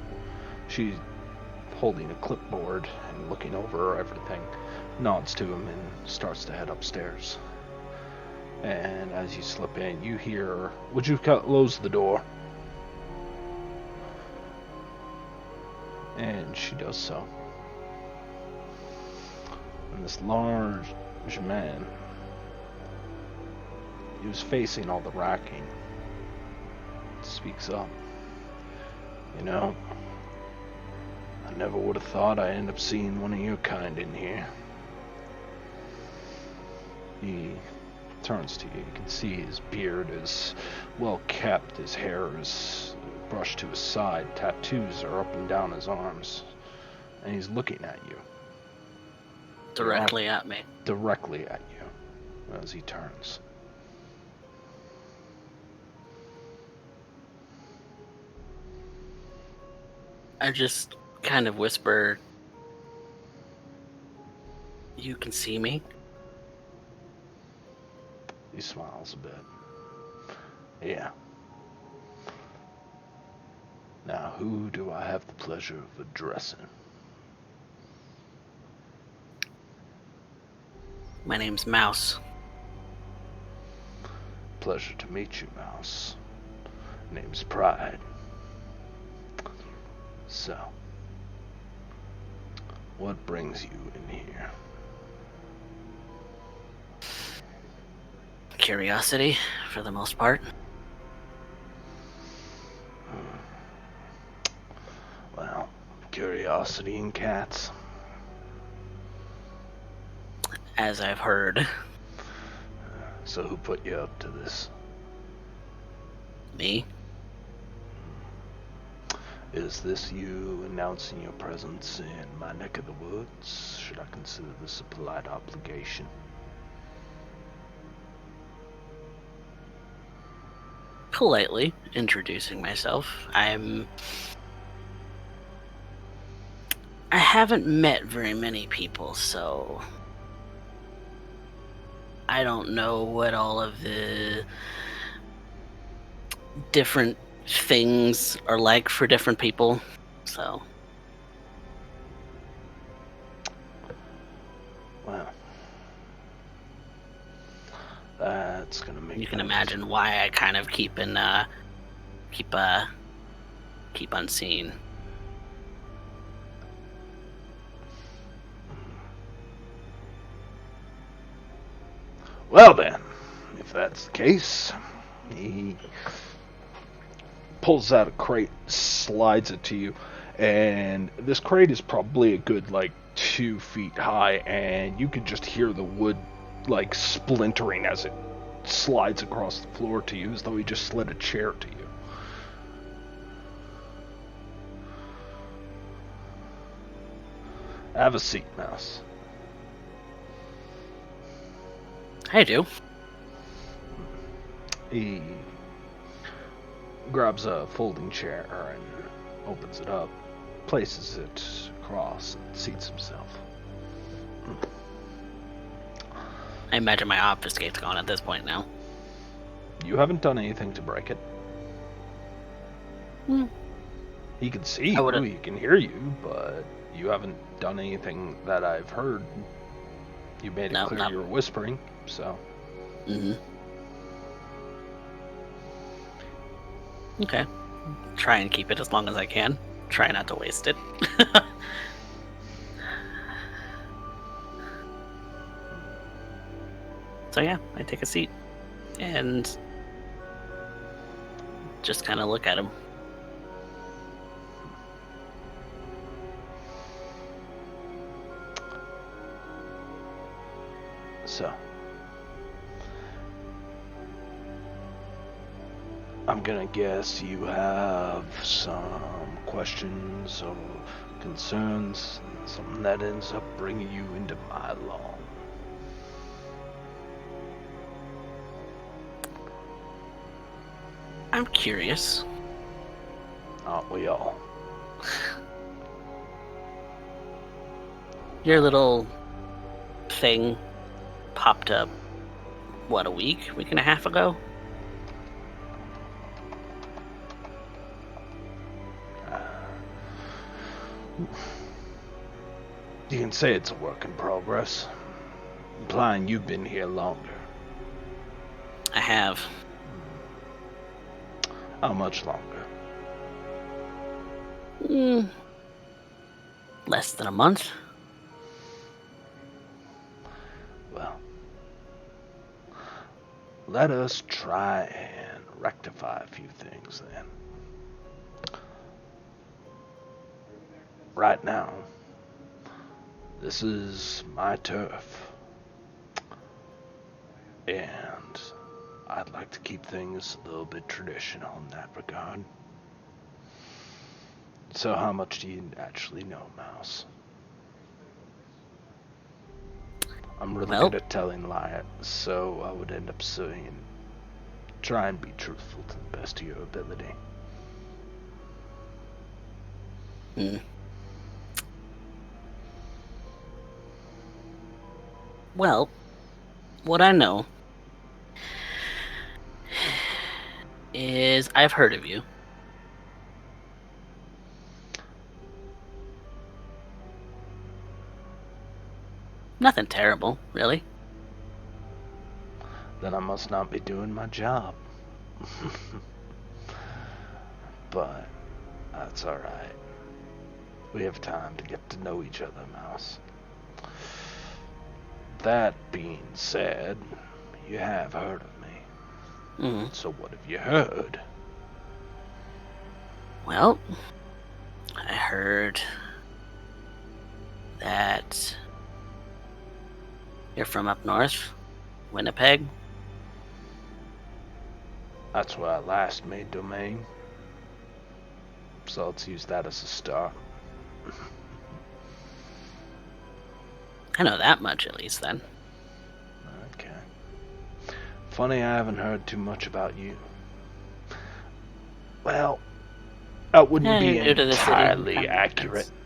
She's holding a clipboard and looking over everything, nods to him and starts to head upstairs. And as you slip in, you hear, "Would you close the door?" And she does so. And this large man, he was facing all the racking, speaks up. "You know, I never would have thought I'd end up seeing one of your kind in here." He turns to you. You can see his beard is well kept. His hair is brushed to his side. Tattoos are up and down his arms. And he's looking at you. Directly at me. Directly at you as he turns. I just kind of whisper, "You can see me?" He smiles a bit. "Yeah. Now, who do I have the pleasure of addressing?" "My name's Mouse." "Pleasure to meet you, Mouse. Name's Pride. So, What brings you in here? Curiosity, for the most part. Well, curiosity and cats. As I've heard. So who put you up to this? Me? Is this you announcing your presence in my neck of the woods? Should I consider this a polite obligation? Politely introducing myself. I haven't met very many people, so I don't know what all of the different things are like for different people. So, Well, that's gonna make you can things- imagine why I kind of keep unseen. Well then, if that's the case, he pulls out a crate, slides it to you, and this crate is probably a good 2 feet high, and you can just hear the wood splintering as it slides across the floor to you, as though he just slid a chair to you. Have a seat, Mouse. I do. He grabs a folding chair and opens it up, places it across, and seats himself. I imagine my obfuscate's gone at this point now. You haven't done anything to break it. Hmm. He can see I you, would've- he can hear you, but you haven't done anything that I've heard. You made it No, clear not- you were whispering, so... Mm-hmm. Okay. Try and keep it as long as I can. Try not to waste it. So yeah, I take a seat and just kind of look at him. So... I'm gonna guess you have some questions or concerns, something that ends up bringing you into my lawn. I'm curious. Aren't we all? Your little thing popped up, what, a week and a half ago? You can say it's a work in progress, implying you've been here longer. I have. How much longer? Less than a month. Well, let us try and rectify a few things then. Right now, this is my turf. And I'd like to keep things a little bit traditional in that regard. So how much do you actually know, Mouse? I'm really Well- good at telling lies, so I would end up saying, try and be truthful to the best of your ability. Well, what I know is I've heard of you. Nothing terrible, really. Then I must not be doing my job. But that's alright. We have time to get to know each other, Mouse. That being said, you have heard of me. Mm. So what have you heard? Well, I heard that you're from up north, Winnipeg. That's where I last made domain. So let's use that as a start. I know that much at least then. Okay. Funny I haven't heard too much about you. Well, that wouldn't be You're new to the city. entirely That makes accurate. sense.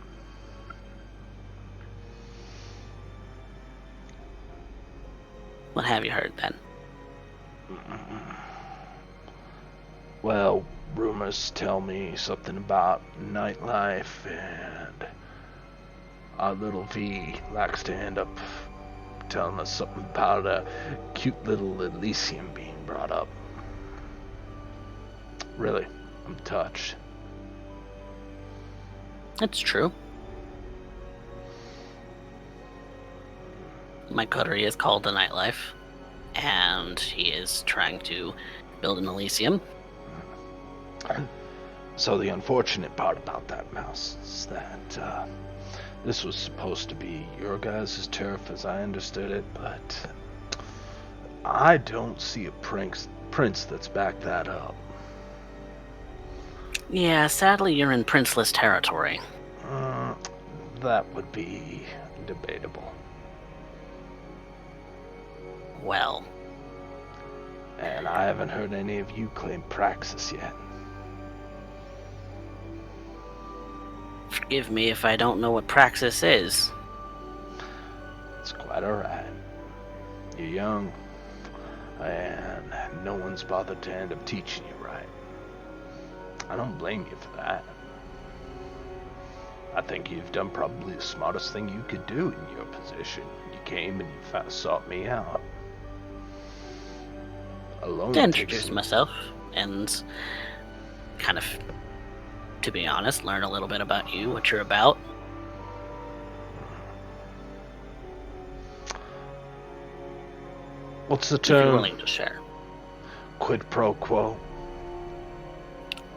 What have you heard then? Well, rumors tell me something about nightlife, and our little V likes to end up telling us something about a cute little Elysium being brought up. Really, I'm touched. That's true. My coterie is called the Nightlife, and he is trying to build an Elysium. So the unfortunate part about that, Mouse, is that this was supposed to be your guys' turf as I understood it, but I don't see a prince that's backed that up. Yeah, sadly you're in princeless territory. That would be debatable. Well, And I haven't heard any of you claim Praxis yet. forgive me if I don't know what Praxis is. It's quite alright. You're young, and no one's bothered to end up teaching you right. I don't blame you for that. I think you've done probably the smartest thing you could do in your position. You came and you sought me out. Alone To it introduce takes myself and kind of, to be honest, learn a little bit about you, what you're about. What's the If you're term? willing to share. Quid pro quo.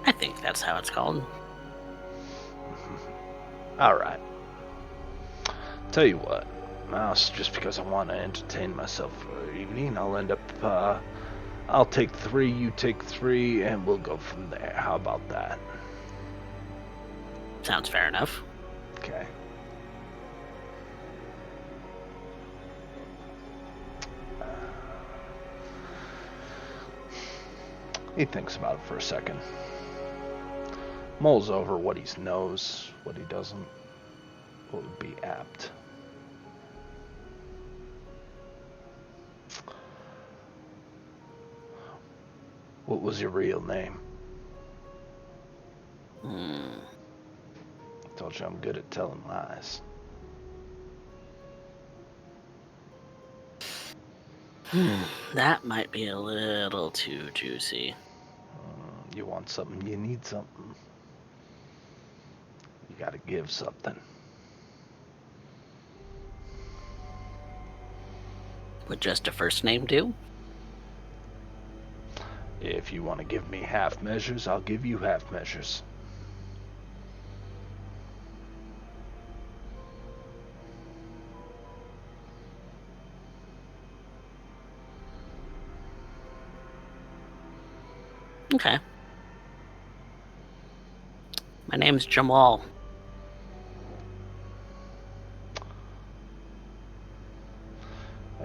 I think that's how it's called. Alright. Tell you what, Mouse, just because I want to entertain myself for an evening, I'll take 3, you take 3, and we'll go from there. How about that? Sounds fair enough. Okay. He thinks about it for a second. Mulls over what he knows, what he doesn't. What would be apt. What was your real name? Told you I'm good at telling lies. That might be a little too juicy. You want something, you need something. You gotta give something. Would just a first name do? If you want to give me half measures, I'll give you half measures. Okay. My name's Jamal.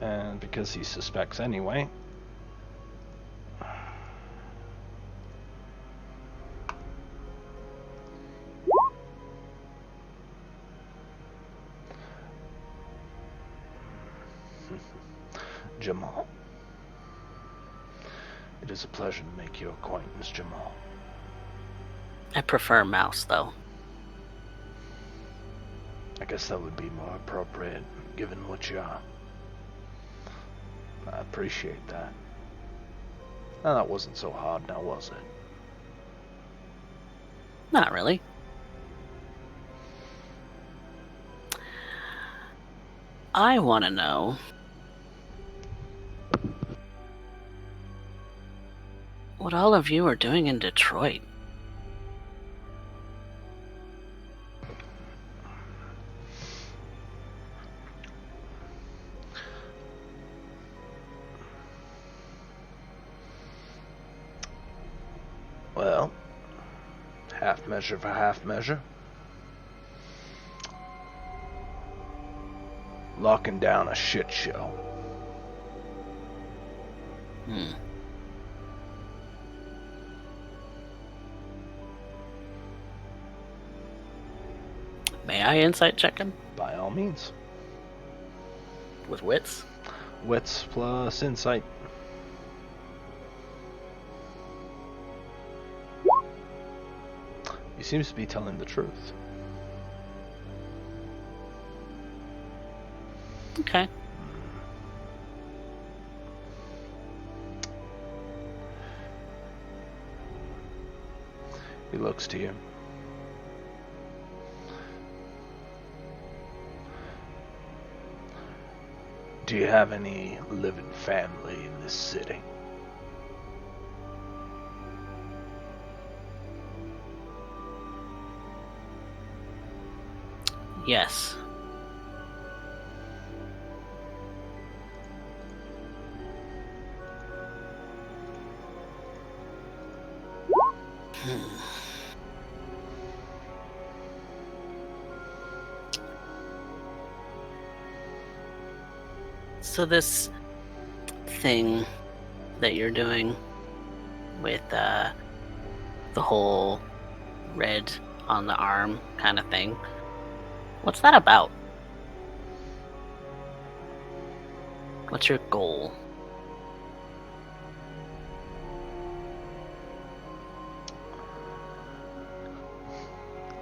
And because he suspects anyway. Jamal. It is a pleasure to make your acquaintance, Jamal. I prefer Mouse, though. I guess that would be more appropriate, given what you are. I appreciate that. Now, that wasn't so hard, now was it? Not really. I want to know what all of you are doing in Detroit. Well, half measure for half measure. Locking down a shit show. May I insight check him? By all means. With wits? Wits plus insight. He seems to be telling the truth. Okay. He looks to you. Do you have any living family in this city? Yes. So this thing that you're doing with the whole red on the arm kind of thing, what's that about? What's your goal?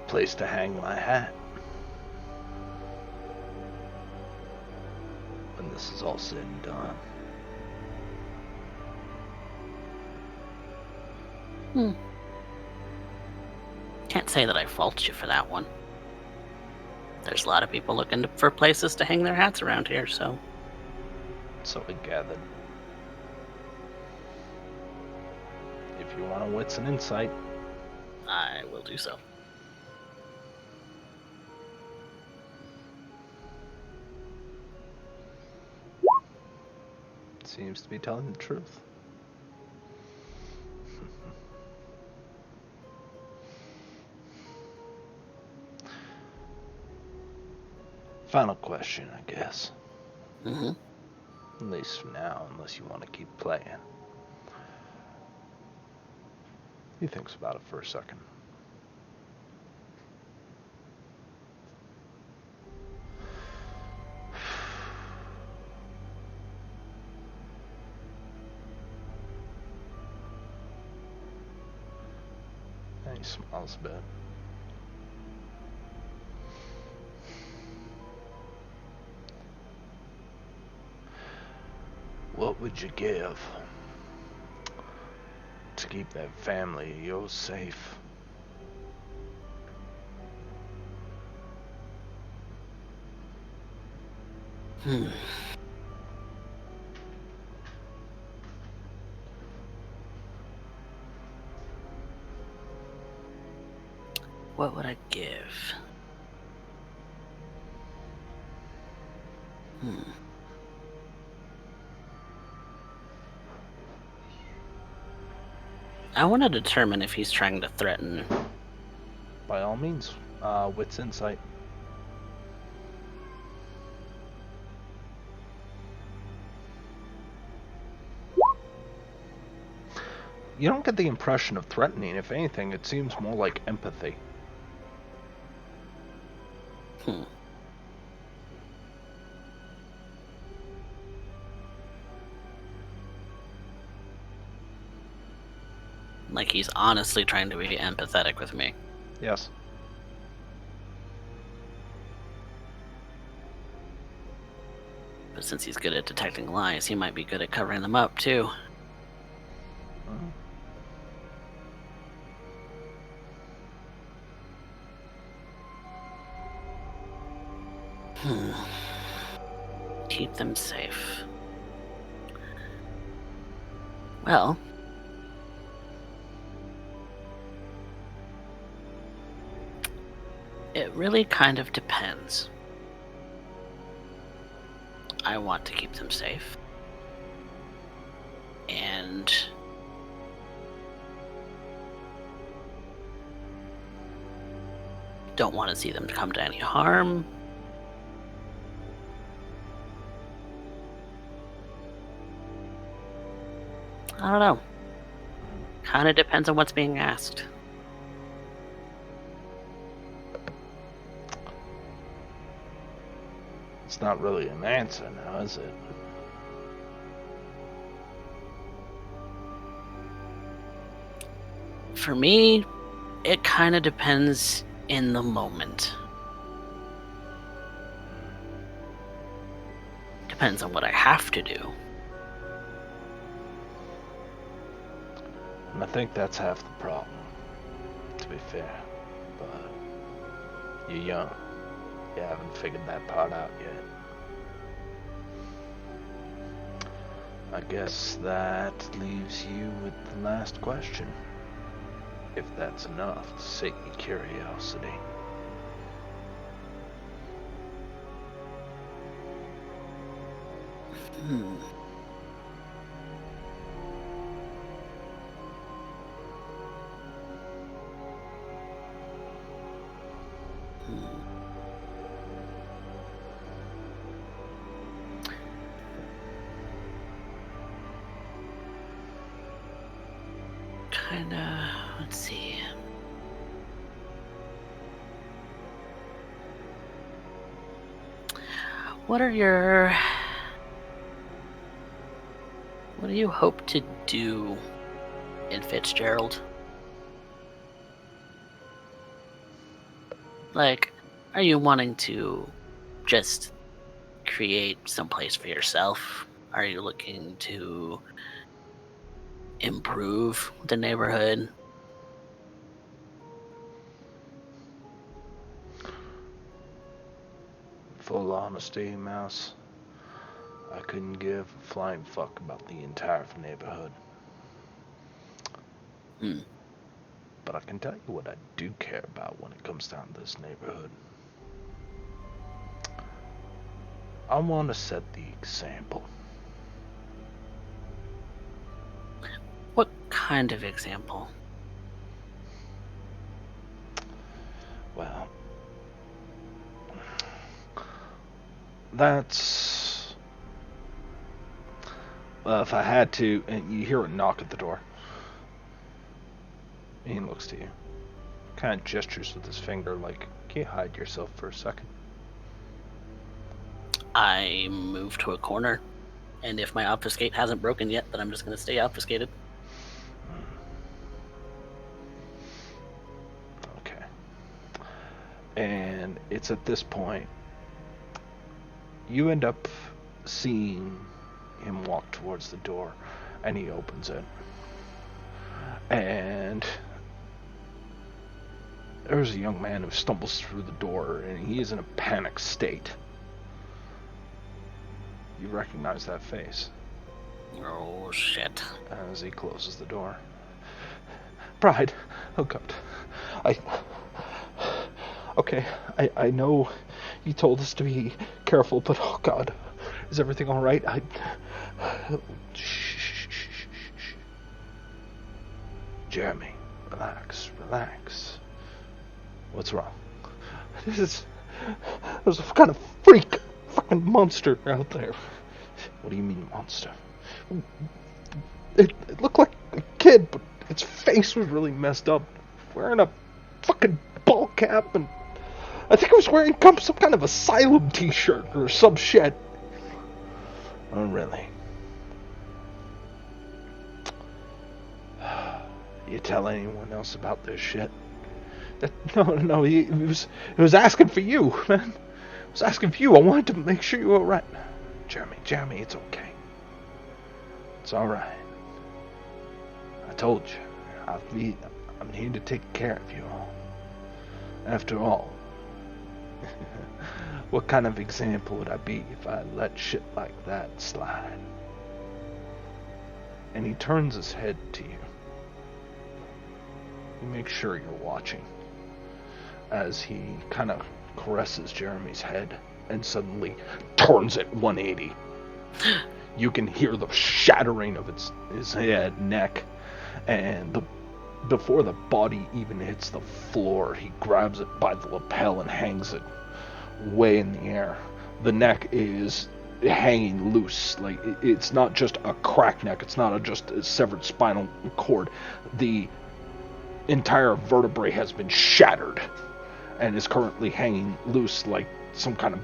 Place to hang my hat. When this is all said and done. Can't say that I fault you for that one. There's a lot of people looking for places to hang their hats around here, so... So I gathered. If you want a wits and insight, I will do so. seems to be telling the truth. Final question, I guess. Mm-hmm. At least for now, unless you want to keep playing. He thinks about it for a second. And he smiles a bit. What would you give to keep that family of yours safe? What would I give? I want to determine if he's trying to threaten. By all means, wits insight. You don't get the impression of threatening. If anything, it seems more like empathy. Like he's honestly trying to be empathetic with me. Yes. But since he's good at detecting lies, he might be good at covering them up, too. keep them safe? Well, it really kind of depends. I want to keep them safe. And don't want to see them come to any harm. I don't know. Kind of depends on what's being asked. It's not really an answer now, is it? For me, it kind of depends in the moment. Depends on what I have to do. And I think that's half the problem, to be fair. But you're young. You haven't figured that part out yet. I guess that leaves you with the last question. If that's enough to sate your curiosity. Hmm. Kinda, let's see. What do you hope to do in Fitzgerald? Like, are you wanting to just create some place for yourself? Are you looking to improve the neighborhood? Full honesty, Mouse, I couldn't give a flying fuck about the entire neighborhood. Hmm. But I can tell you what I do care about when it comes down to this neighborhood. I want to set the example. What kind of example? Well, that's... Well, if I had to, and you hear a knock at the door. Ian looks to you. Kind of gestures with his finger like, can you hide yourself for a second? I move to a corner, and if my obfuscate hasn't broken yet, then I'm just going to stay obfuscated. Okay. And it's at this point you end up seeing him walk towards the door, and he opens it. And there's a young man who stumbles through the door, and he is in a panic state. You recognize that face Oh, shit. as he closes the door. Pride. Oh, God. Okay, I know you told us to be careful, but oh, God. Is everything all right? Shh. Jeremy, relax. What's wrong? There's a kind of freak, fucking monster out there. What do you mean, monster? It looked like a kid, but its face was really messed up. Wearing a fucking ball cap, and I think it was wearing some kind of asylum t-shirt or some shit. Oh, really? You tell anyone else about this shit? No, he was asking for you, man. He was asking for you. I wanted to make sure you were alright. Jeremy, it's okay. It's alright. I told you, I'm here to take care of you all. After all, What kind of example would I be if I let shit like that slide? And he turns his head to you. You make sure you're watching as he kind of caresses Jeremy's head and suddenly turns it 180. You can hear the shattering of his head, neck, and before the body even hits the floor, he grabs it by the lapel and hangs it way in the air. The neck is hanging loose. Like, it's not just a cracked neck. It's not just a severed spinal cord. The entire vertebrae has been shattered and is currently hanging loose like some kind of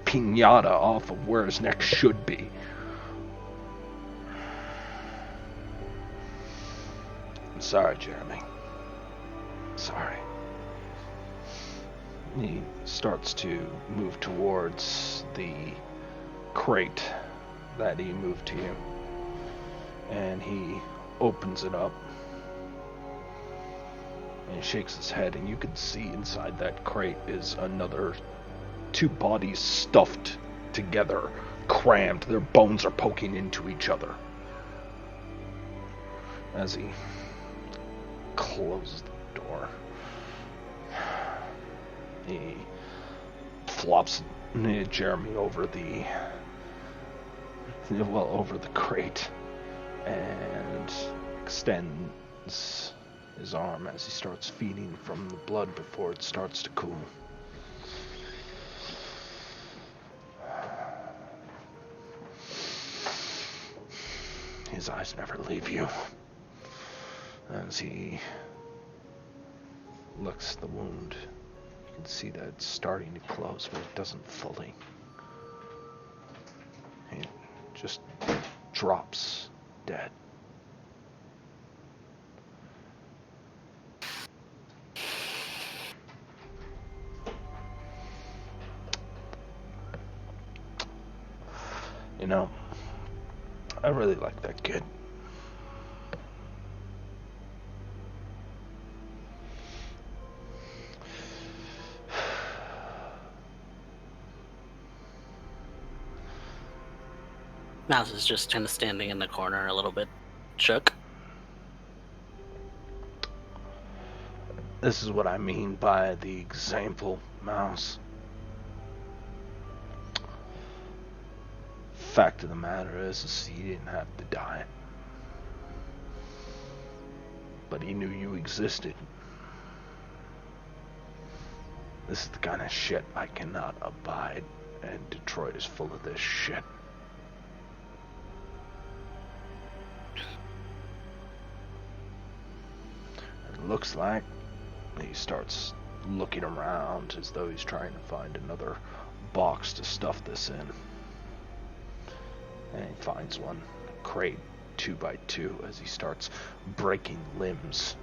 piñata off of where his neck should be. I'm sorry, Jeremy. Sorry. He starts to move towards the crate that he moved to you. And he opens it up. And he shakes his head, and you can see inside that crate is another 2 bodies stuffed together, crammed. Their bones are poking into each other. As he closes the door, he flops Jeremy over the crate and extends his arm as he starts feeding from the blood before it starts to cool. His eyes never leave you as he looks at the wound. You can see that it's starting to close, but it doesn't fully. It just drops dead. You know, I really like that kid. Mouse is just kind of standing in the corner, a little bit shook. This is what I mean by the example, Mouse. Fact of the matter is he didn't have to die. But he knew you existed. This is the kind of shit I cannot abide, and Detroit is full of this shit. It looks like he starts looking around as though he's trying to find another box to stuff this in. And he finds one, crate 2x2, as he starts breaking limbs,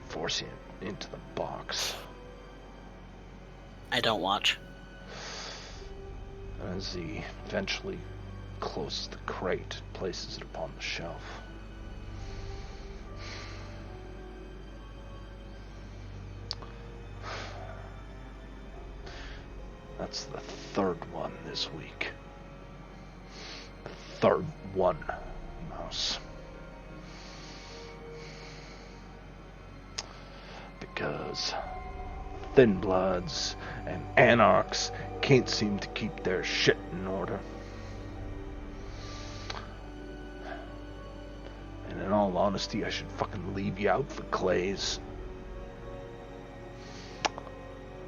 forcing it into the box. I don't watch. As he eventually closes the crate, places it upon the shelf. That's the 3rd one this week. The 3rd one, Mouse. Because Thin Bloods and Anarchs can't seem to keep their shit in order. And in all honesty, I should fucking leave you out for Clays.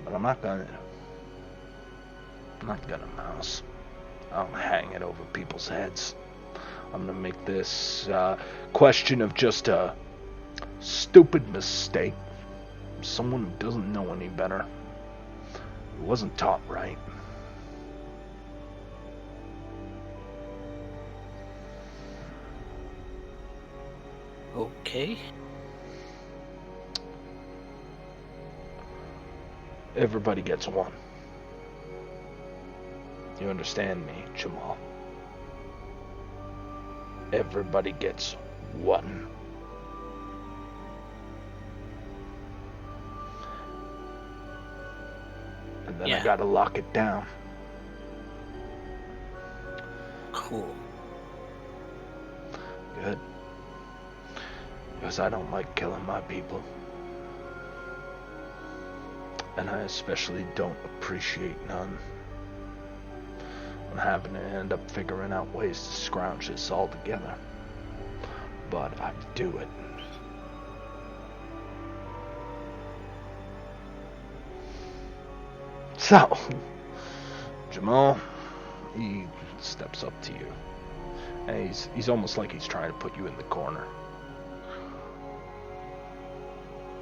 But I'm not gonna. I'm not gonna, Mouse. I'll hang it over people's heads. I'm gonna make this question of just a stupid mistake. Someone who doesn't know any better. Who wasn't taught right. Okay. Everybody gets one. You understand me, Jamal? Everybody gets one. and then I Yeah. gotta lock it down. Cool. Good. Because I don't like killing my people. And I especially don't appreciate none. I'm having to end up figuring out ways to scrounge this all together. But I do it. So, Jamal, he steps up to you. And he's almost like he's trying to put you in the corner.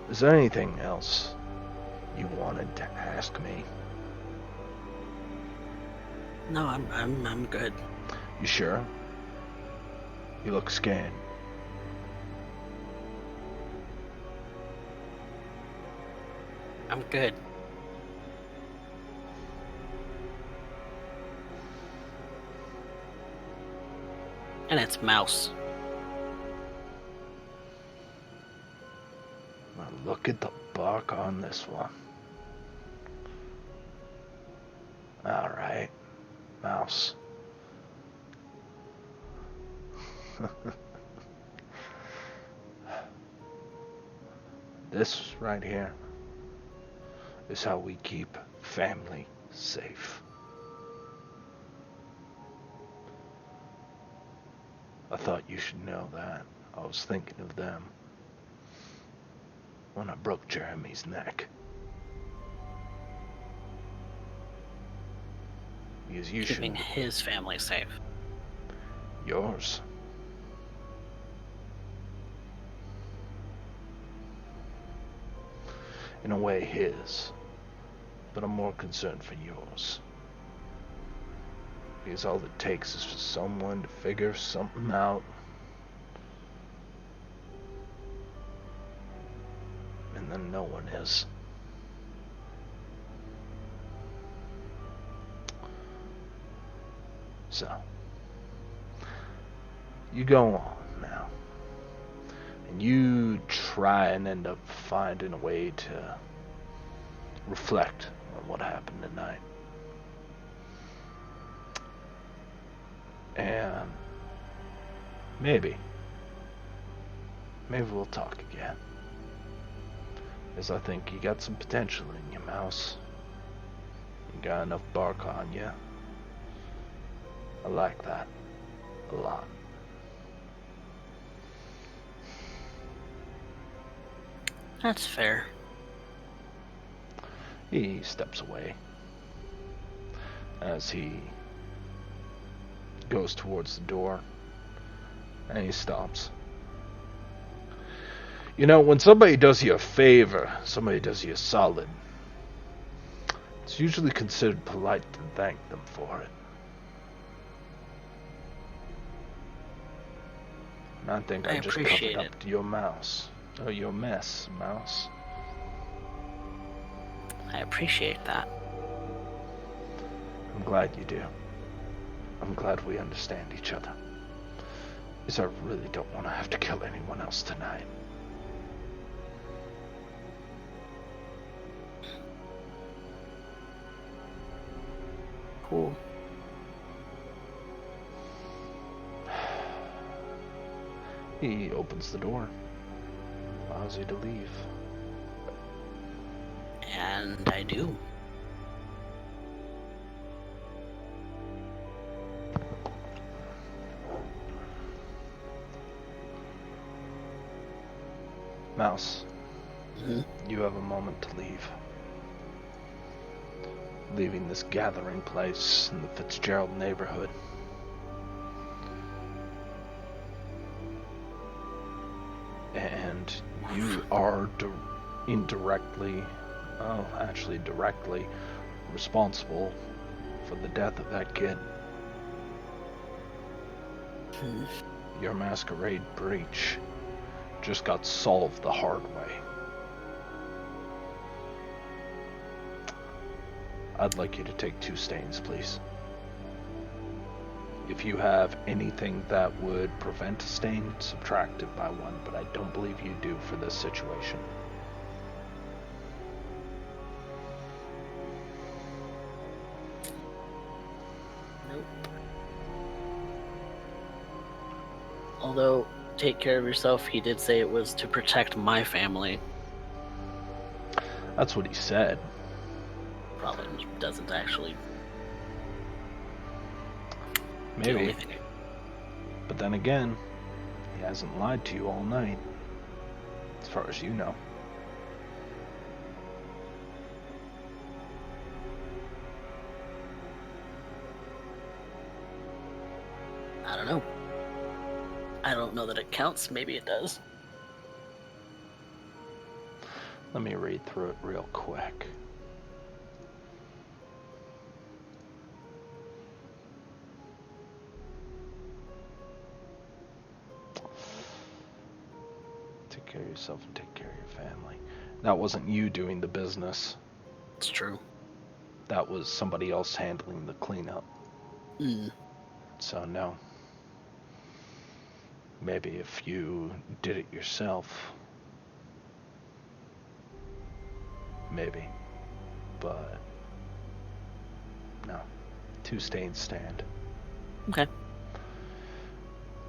Is there anything else you wanted to ask me? No, I'm good. You sure? You look scared. I'm good. And it's Mouse. Now look at the bark on this one. Alright, Mouse. This right here is how we keep family safe. I thought you should know that. I was thinking of them when I broke Jeremy's neck. Because you Keeping should. his family safe. Yours. In a way, his. But I'm more concerned for yours. Because all it takes is for someone to figure something out. And then no one is. So, you go on now. And you try and end up finding a way to reflect on what happened tonight. And maybe we'll talk again. Because I think you got some potential in your Mouse. You got enough bark on you. I like that a lot. That's fair. He steps away as he goes towards the door, and he stops. You know, when somebody does you a favor, somebody does you a solid, it's usually considered polite to thank them for it. And I think I just appreciate covered up to your Mouse. Oh, your mess, Mouse. I appreciate that. I'm glad you do. I'm glad we understand each other. Because I really don't want to have to kill anyone else tonight. Cool. He opens the door. Allows you to leave. And I do. Mouse, Mhm. you have a moment to leave. Leaving this gathering place in the Fitzgerald neighborhood. And you are indirectly, oh, actually directly responsible for the death of that kid. Hmm. Your masquerade breach just got solved the hard way. I'd like you to take 2 stains, please. If you have anything that would prevent a stain, subtract it by 1, but I don't believe you do for this situation. Although, take care of yourself, he did say it was to protect my family. That's what he said. Probably doesn't actually. The Maybe. only thing. But then again, he hasn't lied to you all night. As far as you know. I don't know. I don't know that it counts. Maybe it does. Let me read through it real quick. Take care of yourself and take care of your family. That wasn't you doing the business. It's true. That was somebody else handling the cleanup. So no. Maybe if you did it yourself. Maybe. But no. Two stains stand. Okay.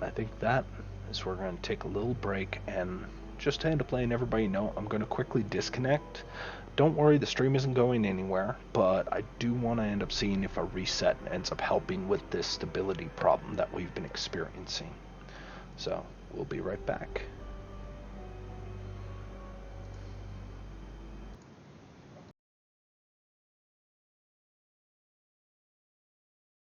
I think that is we're going to take a little break, and just to end up letting everybody know, I'm going to quickly disconnect. Don't worry, the stream isn't going anywhere, but I do want to end up seeing if a reset ends up helping with this stability problem that we've been experiencing. So, we'll be right back.